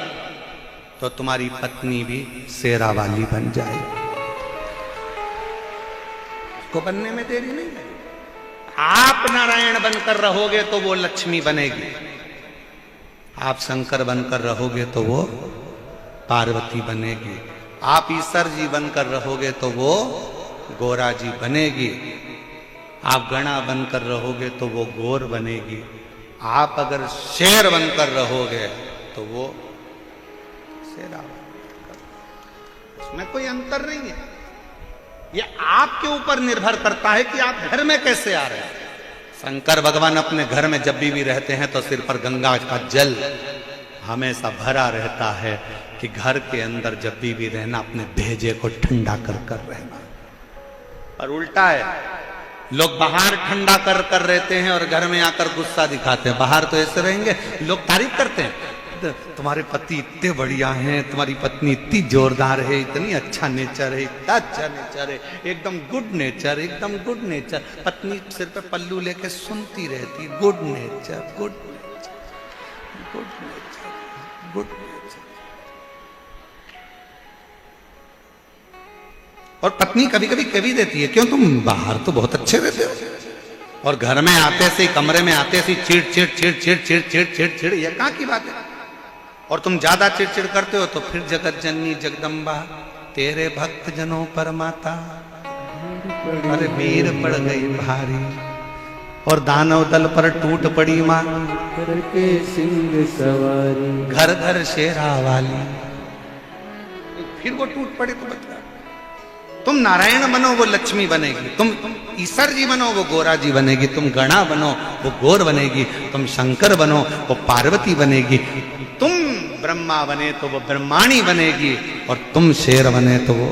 तो तुम्हारी पत्नी भी शेरा वाली बन जाएगी। उसको बनने में देरी नहीं है। आप नारायण बनकर रहोगे तो वो लक्ष्मी बनेगी, आप शंकर बनकर रहोगे तो वो पार्वती बनेगी, आप ईश्वर जी बनकर रहोगे तो वो गोरा जी बनेगी, आप गणा बनकर रहोगे तो वो गोर बनेगी, आप अगर शेर बनकर रहोगे तो वो शेरा बनेगा। उसमें कोई अंतर नहीं है। ये आपके ऊपर निर्भर करता है कि आप घर में कैसे आ रहे हैं। शंकर भगवान अपने घर में जब भी रहते हैं तो सिर पर गंगा का जल हमेशा भरा रहता है कि घर के अंदर जब भी रहना अपने भेजे को ठंडा कर रहना। और उल्टा है, लोग बाहर ठंडा कर रहते हैं और घर में आकर गुस्सा दिखाते हैं। बाहर तो ऐसे रहेंगे, लोग तारीफ करते हैं, तुम्हारे पति इतने बढ़िया हैं, तुम्हारी पत्नी इतनी जोरदार है, इतनी अच्छा नेचर है, इतना अच्छा नेचर है, एकदम गुड नेचर, एकदम गुड नेचर। पत्नी सिर पे पल्लू लेके सुनती रहती, good nature, good nature, good nature, good nature. और पत्नी कभी कभी कह भी देती है, क्यों तुम बाहर तो बहुत अच्छे रहते हो और घर में आते से कमरे में आते से चिड़ चिड़ चिड़ चिड़ चिड़ चिड़ चिड़ चिड़, ये कहाँ की बात है। और तुम ज्यादा चिड़चिड़ करते हो तो फिर जगत जननी जगदम्बा तेरे भक्त जनों पर माता, अरे वीर पड़ गई भारी और दानव दल पर टूट पड़ी माँ, करके सिंह सवारी घर घर शेरा वाली। फिर वो टूट पड़े तो बता, तुम नारायण बनो वो लक्ष्मी बनेगी, तुम ईश्वर जी बनो वो गोरा जी बनेगी, तुम गणा बनो वो गोर बनेगी, तुम शंकर बनो वो पार्वती बनेगी, तुम ब्रह्मा बने तो वो ब्रह्माणी बनेगी और तुम शेर बने तो वो।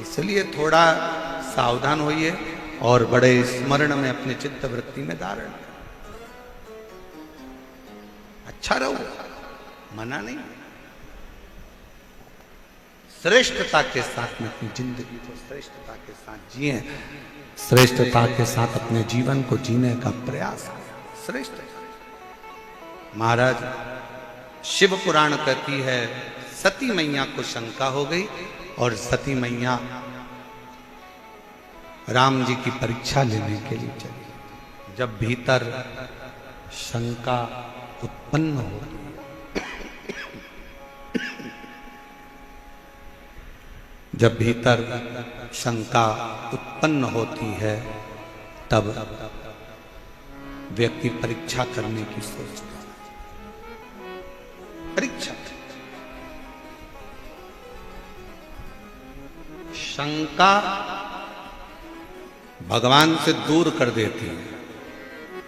इसलिए थोड़ा सावधान होइए और बड़े स्मरण में अपने चित्त वृत्ति में धारण। अच्छा रहो, मना नहीं। श्रेष्ठता के साथ में अपनी जिंदगी को श्रेष्ठता के साथ जिए, श्रेष्ठता के साथ अपने जीवन को जीने का प्रयास करें। श्रेष्ठ महाराज शिव पुराण कहती है सती मैया को शंका हो गई और सती मैया राम जी की परीक्षा लेने के लिए चली। जब भीतर शंका उत्पन्न हो, जब भीतर शंका उत्पन्न होती है तब व्यक्ति परीक्षा करने की सोचता है। परीक्षा, शंका भगवान से दूर कर देती है।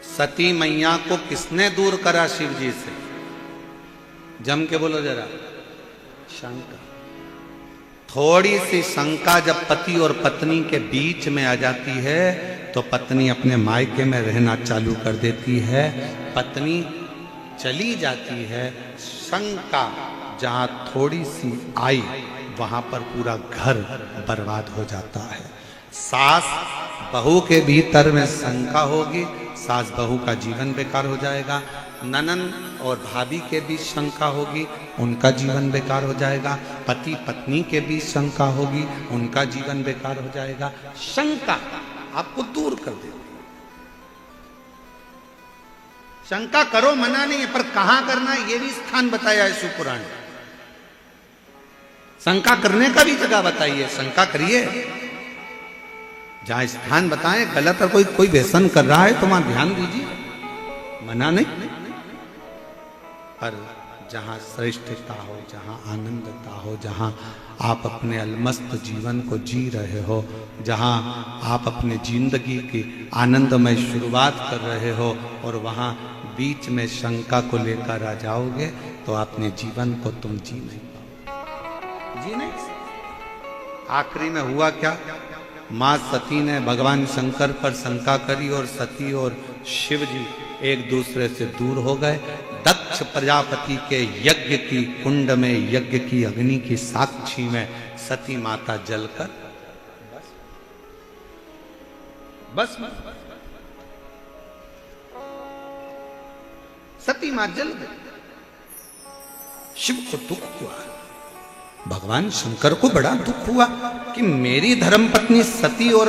सती मैया को किसने दूर करा शिव जी से? जम के बोलो जरा, शंका। थोड़ी सी शंका जब पति और पत्नी के बीच में आ जाती है तो पत्नी अपने मायके में रहना चालू कर देती है, पत्नी चली जाती है। शंका जहां थोड़ी सी आई वहां पर पूरा घर बर्बाद हो जाता है। सास बहू के भीतर में शंका होगी, सास बहू का जीवन बेकार हो जाएगा। ननन और भाभी के बीच शंका होगी, उनका जीवन बेकार हो जाएगा। पति पत्नी के बीच शंका होगी, उनका जीवन बेकार हो जाएगा। शंका आपको दूर कर देगी। शंका करो, मना नहीं है, पर कहां करना है ये भी स्थान बताया है शिवपुराण। शंका करने का भी जगह बताइए, शंका करिए। जहां स्थान बताएं, गलत और कोई व्यसन कर रहा है तो वहां ध्यान दीजिए। मना नहीं, पर जहां श्रेष्ठता हो, जहां आनंदता हो, जहां आप अपने अलमस्त जीवन को जी रहे हो, जहां आप अपने जिंदगी की आनंदमय शुरुआत कर रहे हो और वहां बीच में शंका को लेकर आ जाओगे तो अपने जीवन को तुम जी नहीं पाओगे, जी नहीं। आखिरी में हुआ क्या? मां सती ने भगवान शंकर पर शंका करी और सती और शिव जी एक दूसरे से दूर हो गए। दक्ष प्रजापति के यज्ञ की कुंड में, यज्ञ की अग्नि की साक्षी में सती माता जलकर बस सती मां जल गई। शिव को दुख हुआ, भगवान शंकर को बड़ा दुख हुआ कि मेरी धर्मपत्नी सती और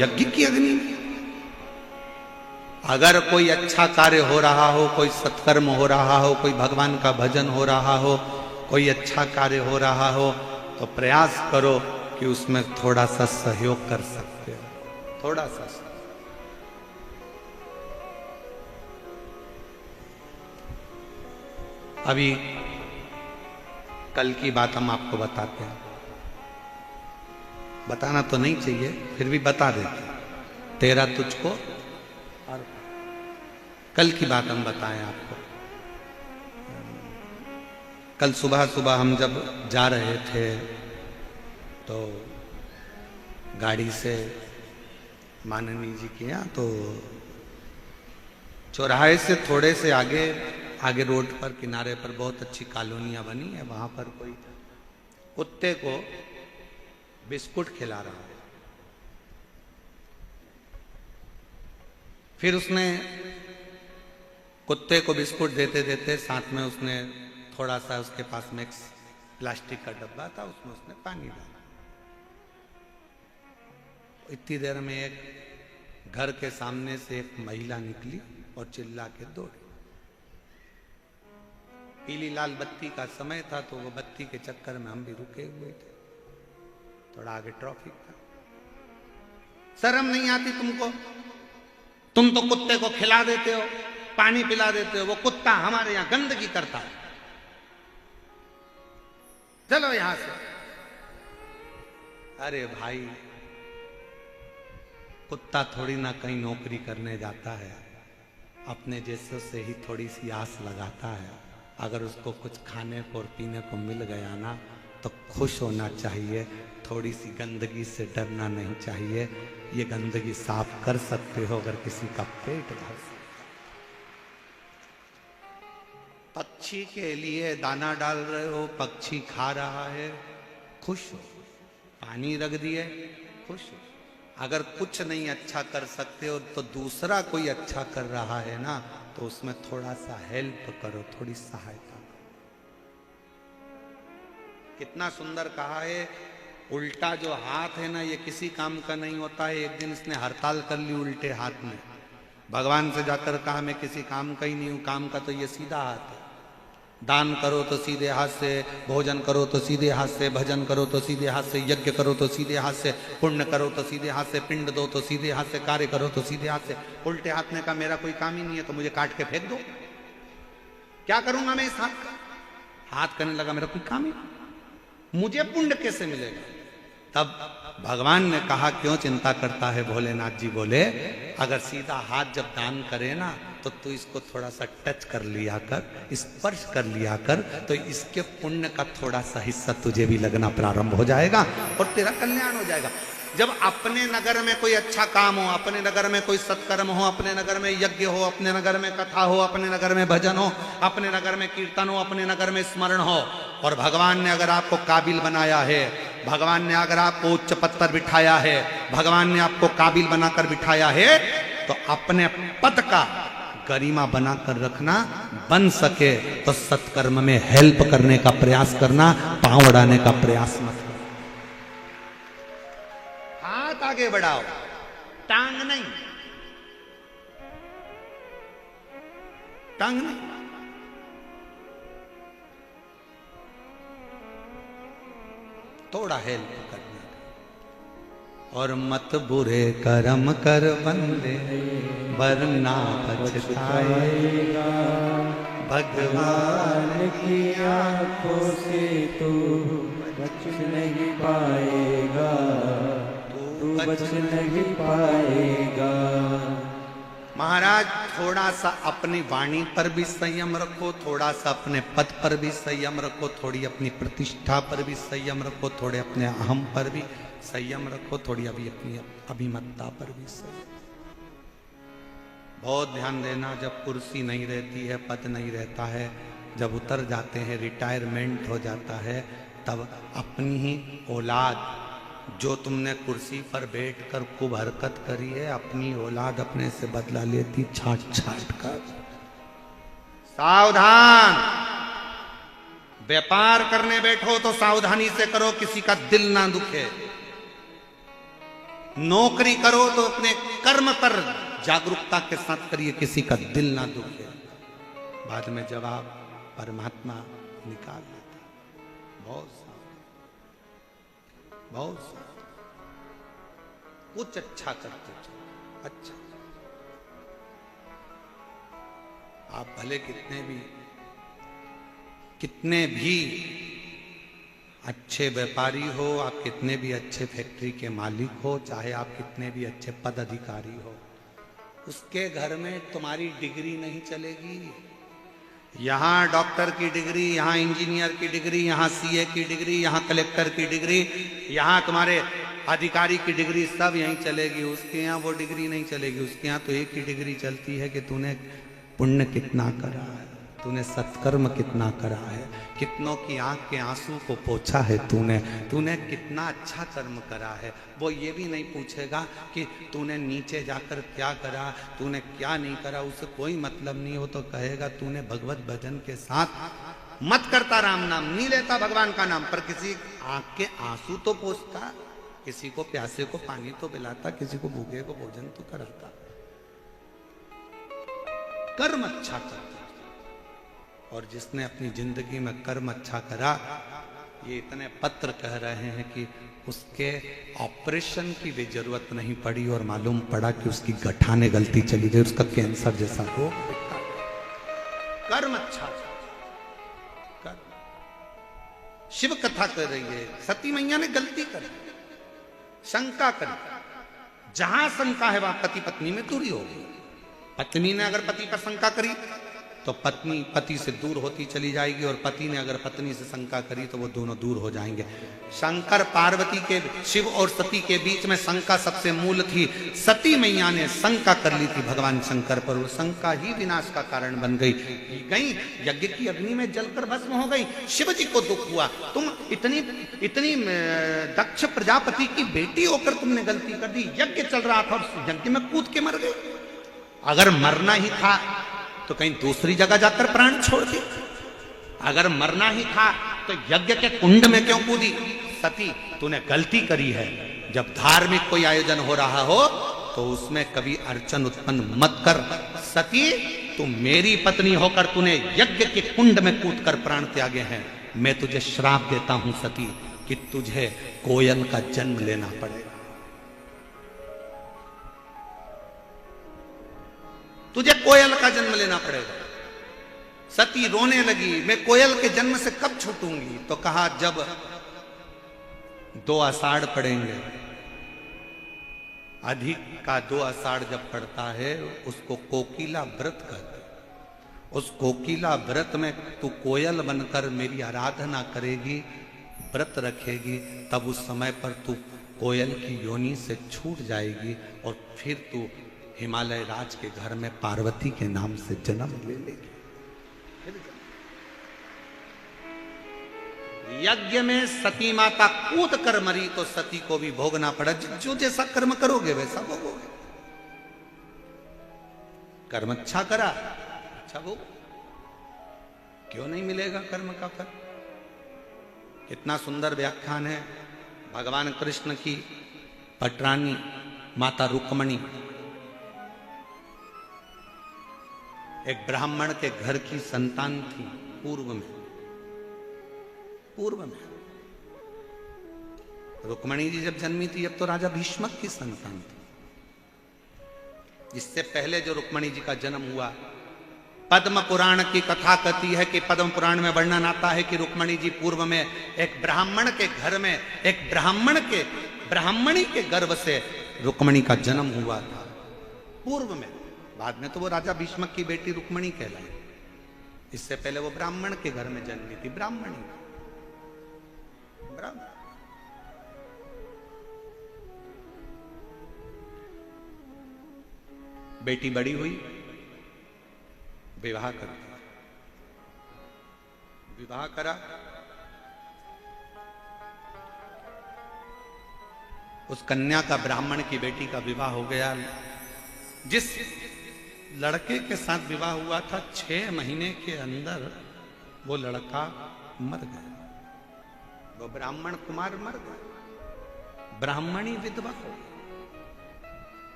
यज्ञ की अग्नि। अगर कोई अच्छा कार्य हो रहा हो, कोई सत्कर्म हो रहा हो, कोई भगवान का भजन हो रहा हो, कोई अच्छा कार्य हो रहा हो, तो प्रयास करो कि उसमें थोड़ा सा सहयोग कर सकते हो, थोड़ा सा। अभी कल की बात हम आपको बताते हैं, बताना तो नहीं चाहिए फिर भी बता देते। तेरा तुझको, और कल की बात हम बताएं आपको। कल सुबह सुबह हम जब जा रहे थे तो गाड़ी से माननीय जी के यहाँ, तो चौराहे से थोड़े से आगे रोड पर किनारे पर बहुत अच्छी कॉलोनियां बनी है। वहां पर कोई कुत्ते को बिस्कुट खिला रहा है। फिर उसने कुत्ते को बिस्कुट देते देते साथ में उसने थोड़ा सा, उसके पास में एक प्लास्टिक का डब्बा था, उसमें उसने पानी डाला। इतनी देर में एक घर के सामने से एक महिला निकली और चिल्ला के दौड़ी। पीली लाल बत्ती का समय था तो वो बत्ती के चक्कर में हम भी रुके हुए थे, थोड़ा आगे ट्रैफिक था। शर्म नहीं आती तुमको? तुम तो कुत्ते को खिला देते हो, पानी पिला देते हो, वो कुत्ता हमारे यहां गंदगी करता है, चलो यहां से। अरे भाई, कुत्ता थोड़ी ना कहीं नौकरी करने जाता है, अपने जैसे से ही थोड़ी सी आस लगाता है। अगर उसको कुछ खाने को और पीने को मिल गया ना तो खुश होना चाहिए, थोड़ी सी गंदगी से डरना नहीं चाहिए। ये गंदगी साफ कर सकते हो अगर किसी का पेट भर सकते। पक्षी के लिए दाना डाल रहे हो, पक्षी खा रहा है, खुश हो। पानी रख दिए, खुश हो। अगर कुछ नहीं अच्छा कर सकते हो तो दूसरा कोई अच्छा कर रहा है ना, तो उसमें थोड़ा सा हेल्प करो, थोड़ी सहायता करो। कितना सुंदर कहा है, उल्टा जो हाथ है ना ये किसी काम का नहीं होता है। एक दिन इसने हड़ताल कर ली उल्टे हाथ में, भगवान से जाकर कहा मैं किसी काम का ही नहीं हूं, काम का तो ये सीधा हाथ है। दान करो तो सीधे हाथ से, भोजन करो तो सीधे हाथ से, भजन करो तो सीधे हाथ से, यज्ञ करो तो सीधे हाथ से, पुण्य करो तो सीधे हाथ से, पिंड दो तो सीधे हाथ से, कार्य करो तो सीधे हाथ से। उल्टे हाथ ने कहा मेरा कोई काम ही नहीं है तो मुझे काट के फेंक दो, क्या करूंगा मैं इस हाथ का? हाथ करने लगा मेरा कोई काम ही नहीं, मुझे पुण्य कैसे मिलेगा? तब भगवान ने कहा क्यों चिंता करता है? भोलेनाथ जी बोले अगर सीधा हाथ जब दान करे ना तो तू इसको थोड़ा सा टच कर लिया कर, स्पर्श कर लिया कर, तो इसके पुण्य का थोड़ा सा हिस्सा तुझे भी लगना प्रारंभ हो जाएगा और तेरा कल्याण हो जाएगा। जब अपने नगर में कोई अच्छा काम हो, अपने नगर में कोई सत्कर्म हो, अपने नगर में यज्ञ हो, अपने नगर में कथा हो, अपने नगर में भजन हो, अपने नगर में कीर्तन हो, अपने नगर में स्मरण हो, और भगवान ने अगर आपको काबिल बनाया है, भगवान ने अगर आपको उच्च पद पर बिठाया है, भगवान ने आपको काबिल बनाकर बिठाया है, तो अपने पद का गरिमा बनाकर रखना। बन सके तो सत्कर्म में हेल्प करने का प्रयास करना, पांव अड़ाने का प्रयास मत करना। हाथ आगे बढ़ाओ, टांग नहीं, टांग नहीं। थोड़ा हेल्प करना और मत बुरे कर्म कर बंदे वरना पछताएगा। भगवान की आंखों से तू बच नहीं पाएगा, तू बच नहीं पाएगा। महाराज थोड़ा सा अपनी वाणी पर भी संयम रखो, थोड़ा सा अपने पद पर भी संयम रखो, थोड़ी अपनी प्रतिष्ठा पर भी संयम रखो, थोड़े अपने अहम पर भी संयम रखो, थोड़ी अभी अपनी अभिमत्ता पर भी संयम। बहुत ध्यान देना, जब कुर्सी नहीं रहती है, पद नहीं रहता है, जब उतर जाते हैं, रिटायरमेंट हो जाता है, तब अपनी ही औलाद, जो तुमने कुर्सी पर बैठकर खूब हरकत करी है, अपनी औलाद अपने से बदला लेती छाट छाट कर। सावधान, व्यापार करने बैठो तो सावधानी से करो, किसी का दिल ना दुखे। नौकरी करो तो अपने कर्म पर जागरूकता के साथ करिए, किसी का दिल ना दुखे। बाद में जवाब परमात्मा निकाल लेता। बहुत बहुत कुछ अच्छा करते चलो, अच्छा। आप भले कितने भी अच्छे व्यापारी हो, आप कितने भी अच्छे फैक्ट्री के मालिक हो, चाहे आप कितने भी अच्छे पद अधिकारी हो, उसके घर में तुम्हारी डिग्री नहीं चलेगी। यहाँ डॉक्टर की डिग्री, यहाँ इंजीनियर की डिग्री, यहाँ सीए की डिग्री, यहाँ कलेक्टर की डिग्री, यहाँ तुम्हारे अधिकारी की डिग्री, सब यहीं चलेगी। उसके यहाँ वो डिग्री नहीं चलेगी। उसके यहाँ तो एक ही डिग्री चलती है कि तूने पुण्य कितना करा है, तूने सत्कर्म कितना करा है, कितनों की आंख के आंसू को पोंछा है तूने कितना अच्छा कर्म करा है। वो ये भी नहीं पूछेगा कि तूने नीचे जाकर क्या करा, तूने क्या नहीं करा, उससे कोई मतलब नहीं। हो तो कहेगा तूने भगवत भजन के साथ मत करता, राम नाम नहीं लेता भगवान का नाम, पर किसी आंख के आंसू तो पोंछता, किसी को प्यासे को पानी तो पिलाता, किसी को भूखे को भोजन तो कराता। कर्म अच्छा करता। और जिसने अपनी जिंदगी में कर्म अच्छा करा, ये इतने पत्र कह रहे हैं कि उसके ऑपरेशन की भी जरूरत नहीं पड़ी और मालूम पड़ा कि उसकी गठाने गलती चली गई, उसका कैंसर जैसा हो। कर्म अच्छा कर। शिव कथा कर रही है, सती मैया ने गलती करी, शंका करी। जहां शंका है वहां पति पत्नी में दूरी होगी। पत्नी ने अगर पति पर शंका करी तो पत्नी पति से दूर होती चली जाएगी, और पति ने अगर पत्नी से शंका करी तो वो दोनों दूर हो जाएंगे। शंकर पार्वती के, शिव और सती के बीच में शंका सबसे मूल थी। सती मैया ने शंका कर ली थी भगवान शंकर पर, वो शंका ही विनाश का कारण बन गई। यज्ञ की अग्नि में जलकर भस्म हो गई। शिव जी को दुख हुआ, तुम इतनी दक्ष प्रजापति की बेटी होकर तुमने गलती कर दी। यज्ञ चल रहा था और यज्ञ में कूद के मर गई। अगर मरना ही था तो कहीं दूसरी जगह जाकर प्राण छोड़ दी। अगर मरना ही था तो यज्ञ के कुंड में क्यों कूदी? सती, तूने गलती करी है। जब धार्मिक कोई आयोजन हो रहा हो तो उसमें कभी अड़चन उत्पन्न मत कर। सती, तू मेरी पत्नी होकर तूने यज्ञ के कुंड में कूदकर प्राण त्यागे हैं। मैं तुझे श्राप देता हूं सती कि तुझे कोयल का जन्म लेना पड़ेगा। तुझे कोयल का जन्म लेना पड़ेगा। सती रोने लगी, मैं कोयल के जन्म से कब छूटूंगी? तो कहा जब 2 आषाढ़ पड़ेंगे, अधिक का 2 आषाढ़ जब पड़ता है उसको कोकिला व्रत कहते। उस कोकिला व्रत में तू कोयल बनकर मेरी आराधना करेगी, व्रत रखेगी, तब उस समय पर तू कोयल की योनि से छूट जाएगी और फिर तू हिमालय राज के घर में पार्वती के नाम से जन्म ले लेगी। यज्ञ में सती माता कूद कर मरी तो सती को भी भोगना पड़ा। जो जैसा कर्म करोगे वैसा भोगोगे। कर्म अच्छा करा, अच्छा भोग। क्यों नहीं मिलेगा कर्म का फल? कितना सुंदर व्याख्यान है भगवान कृष्ण की पटरानी माता रुक्मणी एक ब्राह्मण के घर की संतान थी। पूर्व में रुक्मणी जी जब जन्मी थी अब तो राजा भीष्मक की संतान थी। इससे पहले जो रुक्मणी जी का जन्म हुआ, पद्म पुराण की कथा कहती है कि पद्म पुराण में वर्णन आता है कि रुक्मणी जी पूर्व में एक ब्राह्मण के घर में एक ब्राह्मणी के गर्भ से रुक्मणी का जन्म हुआ था पूर्व में। बाद में तो वो राजा भीष्मक की बेटी रुक्मणी कहलाई। इससे पहले वो ब्राह्मण के घर में जन्मी थी, ब्राह्मण। बेटी बड़ी हुई, विवाह कर दिया। विवाह करा, उस कन्या का, ब्राह्मण की बेटी का विवाह हो गया। जिस लड़के के साथ विवाह हुआ था 6 महीने के अंदर वो लड़का मर गया। वो ब्राह्मण कुमार मर गया, ब्राह्मणी विधवा हो गई।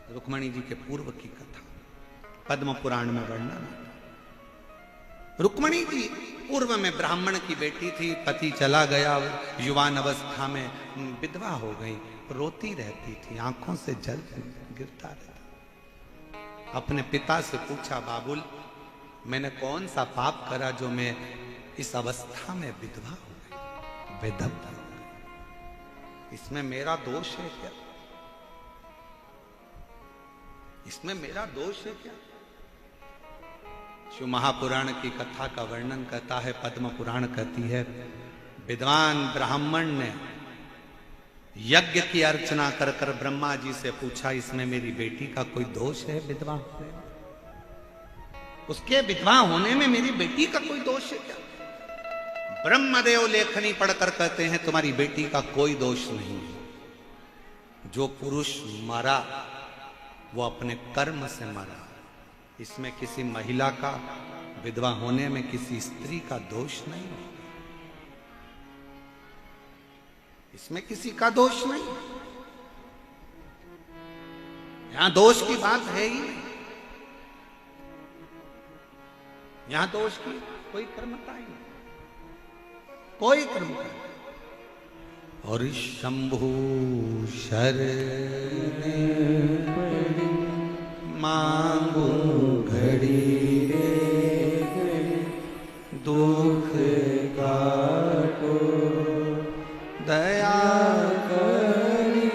रुक्मणी जी के पूर्व की कथा पद्म पुराण में वर्णन। रुक्मणी जी पूर्व में ब्राह्मण की बेटी थी, पति चला गया, युवान अवस्था में विधवा हो गई, रोती रहती थी, आंखों से जल गिरता रहता। अपने पिता से पूछा, बाबुल मैंने कौन सा पाप करा जो मैं इस अवस्था में विधवा हो गई, विधवा हो गई? इसमें मेरा दोष है क्या? इसमें मेरा दोष है क्या? शिव महापुराण की कथा का वर्णन करता है, पद्म पुराण कहती है, विद्वान ब्राह्मण ने यज्ञ की अर्चना कर कर ब्रह्मा जी से पूछा, इसमें मेरी बेटी का कोई दोष है? विधवा उसके विधवा होने में मेरी बेटी का कोई दोष है क्या? ब्रह्मदेव लेखनी पढ़कर कहते हैं, तुम्हारी बेटी का कोई दोष नहीं है। जो पुरुष मरा वो अपने कर्म से मरा। इसमें किसी महिला का विधवा होने में किसी स्त्री का दोष नहीं है। इसमें किसी का दोष नहीं। यहां दोष की बात है ही नहीं। यहां दोष की कोई कर्मता ही नहीं, कोई कर्मता नहीं। और शंभु शरण मांगू घड़ी रे दुख काटो, दया करी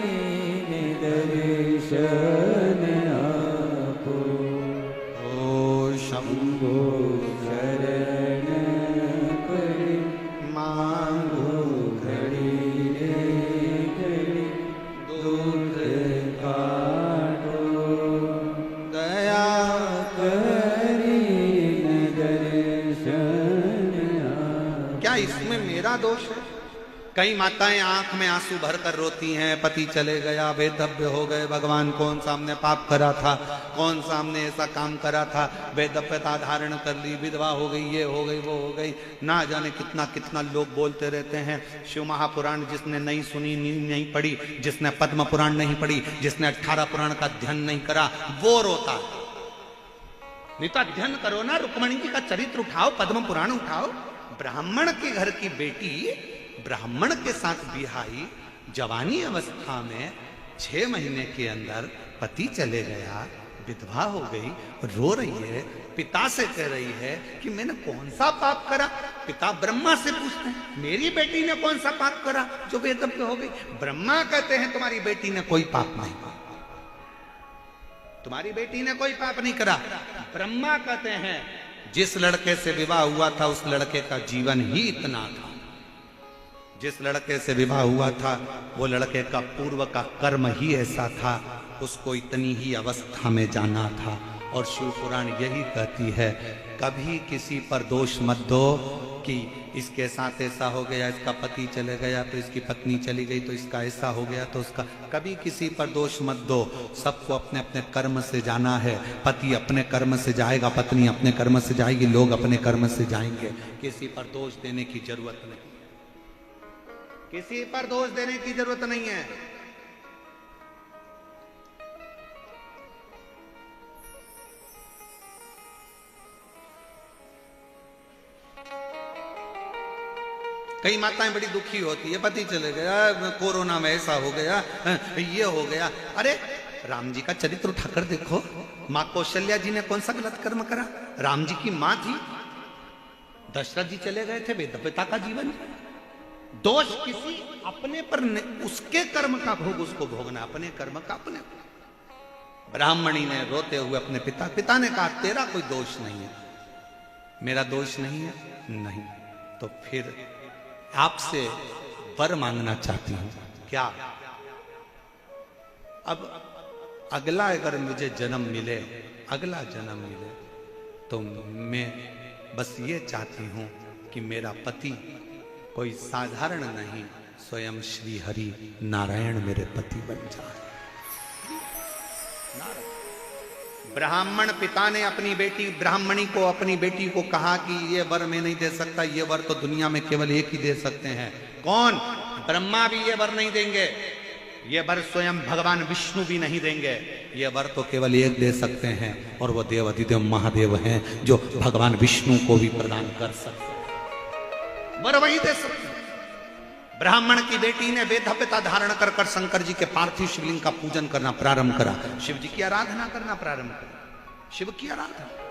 दर्शन आपो। ओ शंभु शरण पड़ी मांगू घड़ी रे दुख काटो, दया करी दर्शन आपो। क्या इसमें मेरा दोष है? कई माताएं आंख में आंसू भरकर रोती हैं, पति चले गया, वेदव्य हो गए, भगवान कौन सा हमने पाप करा था, कौन सा हमने ऐसा काम करा था, वेदव्यता धारण कर ली, विधवा हो गई, ये हो गई, वो हो गई, ना जाने कितना कितना लोग बोलते रहते हैं। शिव महापुराण जिसने नहीं सुनी, नहीं पढ़ी, जिसने पद्म पुराण नहीं पढ़ी, जिसने 18 पुराण का अध्ययन नहीं करा, वो रोता है। नहीं तो अध्ययन करो ना, रुक्मणी जी का चरित्र उठाओ, पद्म पुराण उठाओ। ब्राह्मण के घर की बेटी ब्राह्मण के साथ बिहाई, जवानी अवस्था में 6 महीने के अंदर पति चले गया, विधवा हो गई, रो रही है, पिता से कह रही है कि मैंने कौन सा पाप करा। पिता ब्रह्मा से पूछते हैं, मेरी बेटी ने कौन सा पाप करा जो वेदव्य हो गई? ब्रह्मा कहते हैं तुम्हारी बेटी ने कोई पाप नहीं, तुम्हारी बेटी ने कोई पाप नहीं करा। ब्रह्मा कहते हैं जिस लड़के से विवाह हुआ था उस लड़के का जीवन ही इतना था, जिस लड़के से विवाह हुआ था वो लड़के का पूर्व का कर्म ही ऐसा था, उसको इतनी ही अवस्था में जाना था। और शिव पुराण यही कहती है, कभी किसी पर दोष मत दो कि इसके साथ ऐसा हो गया, इसका पति चले गया तो इसकी पत्नी चली गई, तो इसका ऐसा हो गया तो उसका। कभी किसी पर दोष मत दो, सबको अपने अपने कर्म से जाना है। पति अपने कर्म से जाएगा, पत्नी अपने कर्म से जाएगी, लोग अपने कर्म से जाएंगे। किसी पर दोष देने की जरूरत नहीं, किसी पर दोष देने की जरूरत नहीं है। कई माताएं बड़ी दुखी होती है, पति चले गया, कोरोना में ऐसा हो गया, ये हो गया। अरे राम जी का चरित्र उठाकर देखो, माँ कौशल्या जी ने कौन सा गलत कर्म करा? राम जी की माँ थी, दशरथ जी चले गए थे, वेद पिता का जीवन। दोष किसी अपने पर उसके कर्म का भोग उसको भोगना, अपने कर्म का अपने। ब्राह्मणी ने रोते हुए अपने पिता ने कहा तेरा कोई दोष नहीं है। मेरा दोष नहीं है? नहीं। तो फिर आपसे वर मांगना चाहती हूं। क्या? अब अगला अगर मुझे जन्म मिले, अगला जन्म मिले, तो मैं बस ये चाहती हूं कि मेरा पति कोई साधारण नहीं, स्वयं श्री हरि नारायण मेरे पति बन जाए। ब्राह्मण पिता ने अपनी बेटी ब्राह्मणी को, अपनी बेटी को कहा कि ये वर मैं नहीं दे सकता, ये वर तो दुनिया में केवल एक ही दे सकते हैं। कौन? ब्रह्मा भी ये वर नहीं देंगे, ये वर स्वयं भगवान विष्णु भी नहीं देंगे। ये वर तो केवल एक दे सकते हैं, और वो देव अधिदेव महादेव हैं जो भगवान विष्णु को भी प्रदान कर सकते हैं। वर वही दे सकते हैं। ब्राह्मण की बेटी ने वेदपिता धारण कर कर शंकर जी के पार्थिव शिवलिंग का पूजन करना प्रारंभ करा, शिव जी की आराधना करना प्रारंभ करा, शिव की आराधना।